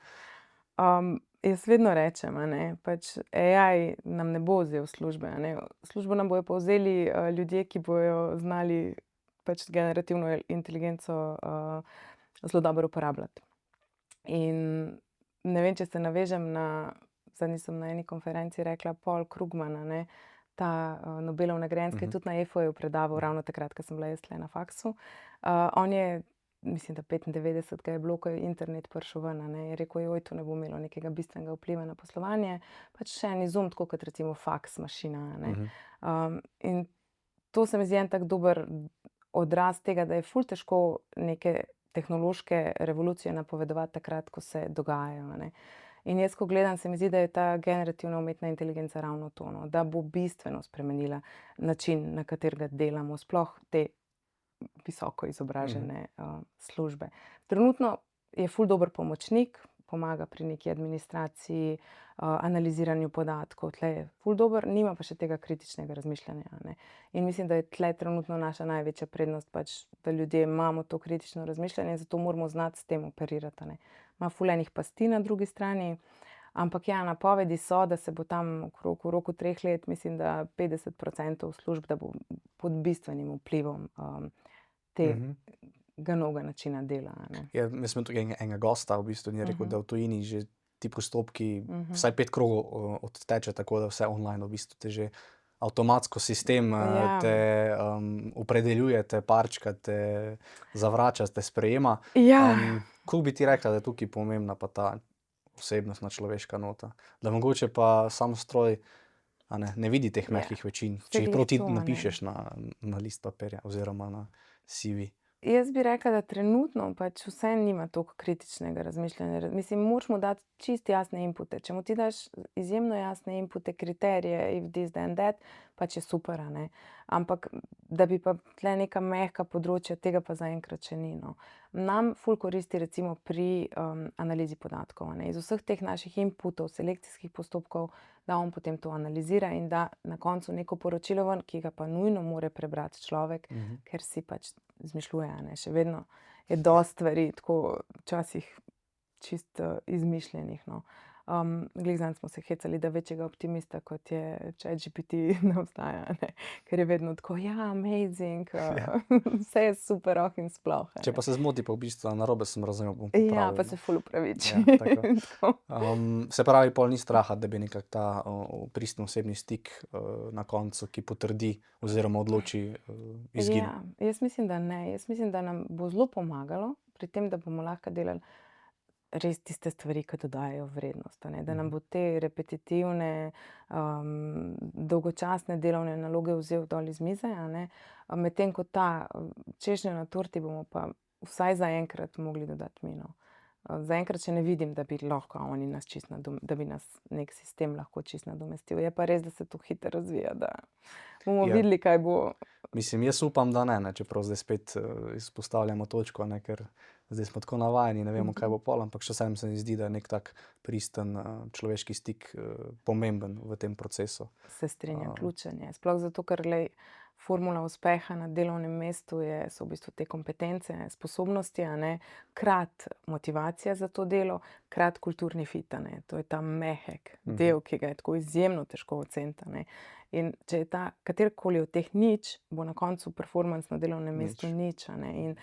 Jaz vedno rečem, a ne, pač AI nam ne bo vzel službe, a ne. Službo nam bojo pa vzeli ljudje, ki bojo znali pač generativno inteligenco zelo dobro uporabljati. In ne vem, če se navežem na, zadnjič sem na eni konferenci rekla, Paul Krugman, a ne, ta Nobelov nagrajenec, ki je tudi na EFO-ju predaval ravno takrat, ko sem bila jaz tle na faksu. On je, mislim, da 95 ga je bilo, ko je internet prišel ven, a ne, je rekel, joj, to ne bo imelo nekega bistvenega vpliva na poslovanje. Pač še en izum, tako kot recimo faks mašina, a ne. In to se mi zdi en tak dober odraz tega, da je ful težko neke tehnološke revolucije napovedovati takrat, ko se dogajajo, a ne. In jaz, ko gledam, se mi zdi, da je ta generativna umetna inteligenca ravno to, no, da bo bistveno spremenila način, na katerega delamo, sploh te visoko izobražene službe. Trenutno je ful dober pomočnik, pomaga pri neki administraciji, analiziranju podatkov, tle je ful dober, nima pa še tega kritičnega razmišljanja, a ne. In mislim, da je tle trenutno naša največja prednost pač, da ljudje imamo to kritično razmišljanje, zato moramo znati s tem operirati, a ne. Ima ful enih pasti na drugi strani, ampak ja, napovedi so, da se bo tam v roku 3 let, mislim, da 50% služb, da bo pod bistvenim vplivom tega novega načina dela, a ne. Ja, jaz sem tukaj enega gosta, v bistvu, in je rekel, da v tujini že ti postopki vsaj 5 krogov odteče, tako da vse online, v bistvu te že avtomatsko sistem Ja. te opredeljuje, te parčka, te zavrača, te sprejema. Ja. Koliko bi ti rekla, da je tukaj pomembna pa ta osebnostna človeška nota? Da mogoče pa sam stroj, a ne vidi teh mehkih večin, če jih glih prav ti to, a ne. napišeš na list papirja oziroma na CV. Jaz bi rekla, da trenutno pač vseeno nima toliko kritičnega razmišljanja. Mislim, moraš mu dati čisto jasne inpute. Če mu ti daš izjemno jasne inpute, kriterije, if this, then that, pač je super, a ne. Ampak da bi pa tle neka mehka področja, tega pa zaenkrat še ni, no. Nam ful koristi recimo pri analizi podatkov, a ne. Iz vseh teh naših inputov, selekcijskih postopkov, da on potem to analizira in da na koncu neko poročilo ven, ki ga pa nujno mora prebrati človek, ker si pač izmišljuje, a ne. Še vedno je dosti stvari tako včasih čisto izmišljenih. No. Glih zanj smo se hecali, da večjega optimista, kot je ChatGPT, ne obstaja, ne? Ker je vedno tako, ja, amazing, vse je super, in sploh. Če pa se zmoti, pa v bistvu narobe sem razumel, bom Ja, popravil. pa se ful upraviči. Ja, tako. Tako. Se pravi, pol ni straha, da bi nekak ta pristni osebni stik na koncu, ki potrdi oziroma odloči, izginil. Ja, jaz mislim, da ne. Jaz mislim, da nam bo zelo pomagalo pri tem, da bomo lahko delali res tiste stvari, ki dodajajo vrednost, a ne. Da nam bo te repetitivne, dolgočasne delovne naloge vzel dol iz mize, a ne. Medtem ko ta češnja na torti bomo pa vsaj zaenkrat mogli dodati mi, no. Zaenkrat še ne vidim, da bi lahko oni nas čisto da bi nas neki sistem lahko čisto nadomestil. Je pa res, da se to hitro razvija, da bomo Ja. videli, kaj bo. Mislim, jaz upam, da ne, čeprav zdaj spet izpostavljamo točko, ne, ker zdaj smo tako navajeni, ne vemo, kaj bo pol, ampak še vseeno se mi zdi, da je nek tak pristen človeški stik pomemben v tem procesu. Se strinjam, ključen je. Sploh zato, ker glej, formula uspeha na delovnem mestu so v bistvu te kompetence, sposobnosti, a ne, krat motivacija za to delo, krat kulturni fit, a ne. To je ta mehek del, ki ga je tako izjemno težko oceniti, a ne. In če je ta katerikoli od teh nič, bo na koncu performance na delovnem mestu nič, a ne. In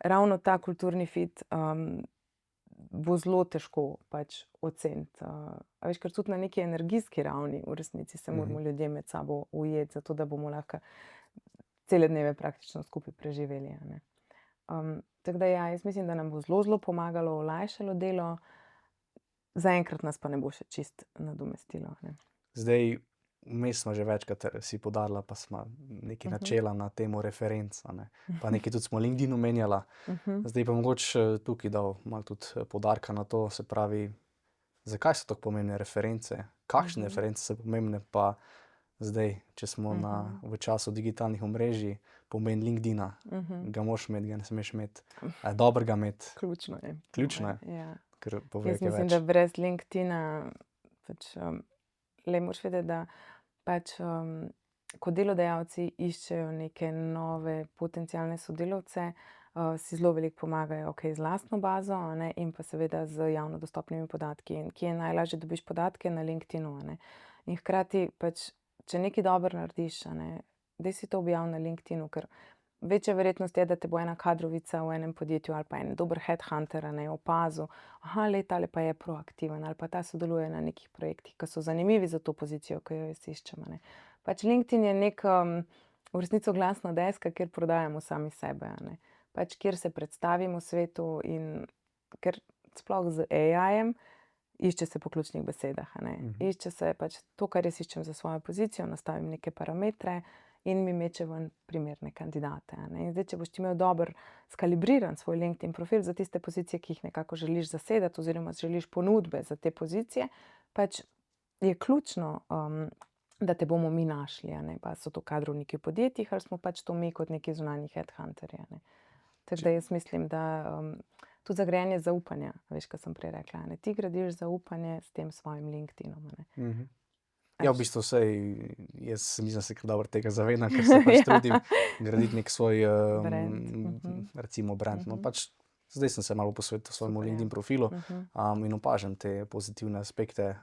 ravno ta kulturni fit bo zelo težko pač oceniti. A veš, ker tudi na neki energijski ravni v resnici se moramo ljudje med sabo ujeti, zato da bomo lahko cele dneve praktično skupaj preživeli, a ne. Tako da ja, jaz mislim, da nam bo zelo, zelo pomagalo, olajšalo delo, zaenkrat nas pa ne bo še čisto nadomestilo, a ne. Zdaj, vmes smo že večkrat si poudarila, pa smo nekaj načela na temo referenc, a ne. Pa nekaj tudi smo LinkedIn omenjala. Zdaj pa mogoče tukaj dal malo tudi poudarka na to, se pravi, zakaj so tako pomembne reference, kakšne reference so pomembne, pa zdaj, če smo v času digitalnih omrežij, pomen LinkedIna, ga moraš imeti, ga ne smeš imeti, dobrega imeti. Ključno je. Ključno je, Ja. ker pove Jaz kaj mislim, več. da brez LinkedIna pač, moraš vedeti, da pač, ko delodajalci iščejo neke nove potencialne sodelavce, si zelo veliko pomagajo, z lastno bazo, a ne, in pa seveda z javno dostopnimi podatki. In kje najlažje dobiš podatke? Na LinkedInu, a ne. In hkrati pač, če nekaj dobro narediš, a ne, daj si to objavi na LinkedInu, ker večja verjetnost je, da te bo ena kadrovica v enem podjetju ali pa en dober headhunter, a ne, opazil, tale pa je proaktiven ali pa ta sodeluje na nekih projektih, ki so zanimivi za to pozicijo, ki jo jaz iščem, a ne. Pač LinkedIn je neka v resnici oglasna deska, kjer prodajamo sami sebe, a ne. Pač kjer se predstavimo svetu in ker sploh z AI-jem išče se po ključnih besedah, a ne. Išče se pač to, kar jaz iščem za svojo pozicijo, nastavim neke parametre in mi meče ven primerne kandidate, a ne. In zdaj, če boš ti imel dobro skalibriran svoj LinkedIn profil za tiste pozicije, ki jih nekako želiš zasedati oziroma želiš ponudbe za te pozicije, pač je ključno, da te bomo mi našli, a ne. Pa so to kadrovniki v podjetjih ali smo pač to mi kot neki zunanji headhunterji, a ne. Tako da jaz mislim, da tudi za grajanje zaupanja, veš, kaj sem prej rekla, a ne. Ti gradiš zaupanje s tem svojim LinkedInom, a ne. Ja, v bistvu saj, jaz mislim, da se kar dobro tega zavedam, ker se pač trudim graditi nek svoj, recimo brand, no, pač zdaj sem se malo posvetil svojemu LinkedIn profilu, in opažam te pozitivne aspekte,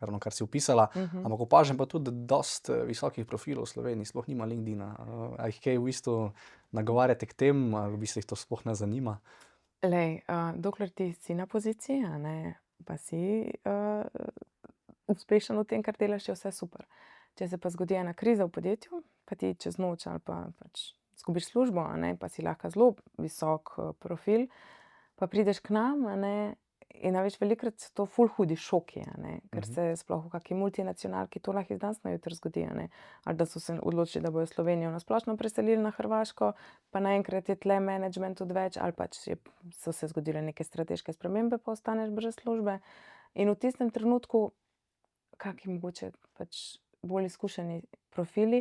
kar si opisala, ampak opažam pa tudi, da dosti visokih profilov v Sloveniji sploh nima LinkedIna. A jih kaj v bistvu nagovarjate k temu, ali v bistvu jih to sploh ne zanima? Glej, dokler ti si na poziciji, a ne, pa si uspešen v tem, kar delaš, je vse super. Če se pa zgodi ena kriza v podjetju, pa ti čez noč ali pa pač izgubiš službo, a ne, pa si lahko zelo visok profil, pa prideš k nam, a ne, in a veš, velikokrat so to ful hudi šoki, a ne, ker se sploh v kaki multinacionalki to lahko iz danes na jutri zgodi, a ne. Ali da so se odločili, da bojo Slovenijo na splošno preselili na Hrvaško, pa naenkrat je tule management odveč, ali pač so se zgodile neke strateške spremembe, pa ostaneš brez službe. In v tistem trenutku kaki mogoče pač bolj izkušeni profili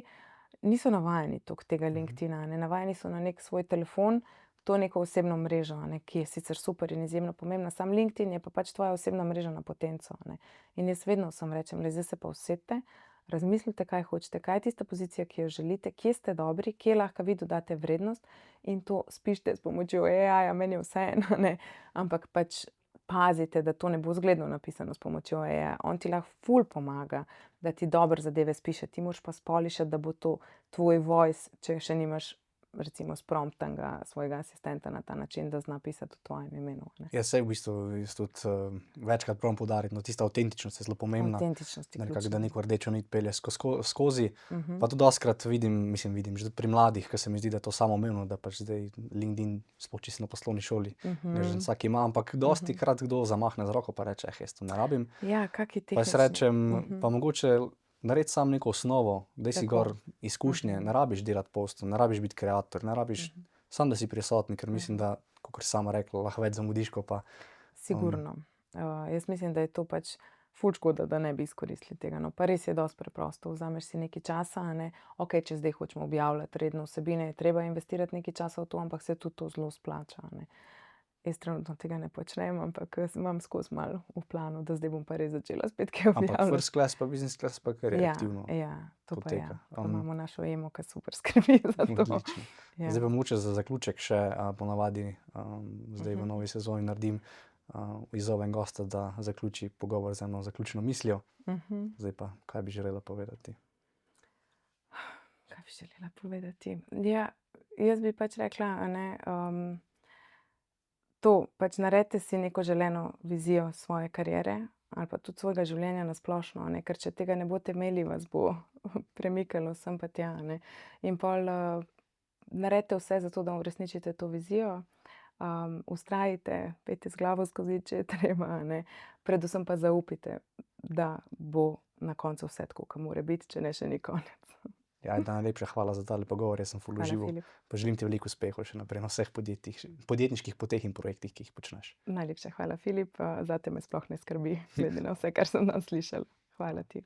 niso navajeni toliko tega LinkedIna, a ne, navajeni so na neki svoj telefon, to neko osebno mrežo, a ne, ki je sicer super in izjemno pomembna, sam LinkedIn je pa pač tvoja osebna mreža na potenco, a ne. In jaz vedno vsem rečem, zdaj se pa usedite, razmislite, kaj hočete, kaj je tista pozicija, ki jo želite, kje ste dobri, kje lahko vi dodate vrednost in to spišite s pomočjo AI-ja, meni je vseeno, ne, ampak pač pazite, da to ne bo zgledno napisano s pomočjo AI-ja. On ti lahko ful pomaga, da ti dobro zadeve spiše, ti moraš pa spolišati, da bo to tvoj voice, če še nimaš recimo spromptanga svojega asistenta na ta način, da zna pisati v tvojem imenu. Ne. Ja, saj v bistvu jaz tudi večkrat pravim poudariti, no, tista avtentičnost je zelo pomembna. Avtentičnost je Nekako, ključna. da neko rdečo nit pelje skozi. Pa tudi dostikrat vidim, že tudi pri mladih, ki se mi zdi, da je to samoumevno, da pač zdaj LinkedIn sploh čisto na poslovni šoli, ne že vsak ima, ampak dostikrat kdo zamahne z roko pa reče, jaz to ne rabim. Ja, kaki Pa jaz tehnični. rečem, pa mogoče naredi sam neko osnovo, daj si Tako. gor izkušnje, ne rabiš delati postov, ne rabiš biti kreator, ne rabiš sam, da si prisoten, ker mislim, da, kakor si sama rekla, lahko več zamudiš, ko pa Sigurno. Jaz mislim, da je to pač ful škoda, da ne bi izkoristili tega. No, pa res je dosti preprosto. Vzameš si nekaj časa, a ne. Okej, če zdaj hočemo objavljati redno vsebine, je treba investirati nekaj časa v to, ampak se tudi to zelo splača, a ne. Jaz trenutno tega ne počnem, ampak imam skozi malo v planu, da zdaj bom pa res začela spet kaj ampak objavljati. first class pa business class pa kar je Ja, aktivno. ja, to pa je. poteka. Pa imamo našo Emo, ki super skrbi za to. Odlično. Ja. Zdaj pa mogoče za zaključek še ponavadi zdaj v novi sezoni naredim izzovem gosta, da zaključi pogovor z eno zaključno mislijo. Zdaj pa, kaj bi želela povedati? Kaj bi želela povedati? Ja, jaz bi pač rekla, a ne, to, pač naredite si neko želeno vizijo svoje kariere ali pa tudi svojega življenja na splošno, a ne, ker če tega ne boste imeli, vas bo premikalo sem pa tja, a ne. In pol naredite vse za to, da uresničite to vizijo. Vztrajite, pejte z glavo skozi, če je treba, a ne. Predvsem pa zaupajte, da bo na koncu vse tako, kot mora biti, če ne še ni konec. Ja, najlepša hvala za tale pogovor, jaz sem ful Hvala, užival. Filip. Pa želim ti veliko uspehov še naprej na vseh podjetniških poteh in projektih, ki jih počneš. Najlepša hvala, Filip. Zate me sploh ne skrbi, glede na vse, kar sem danes slišala. Hvala ti.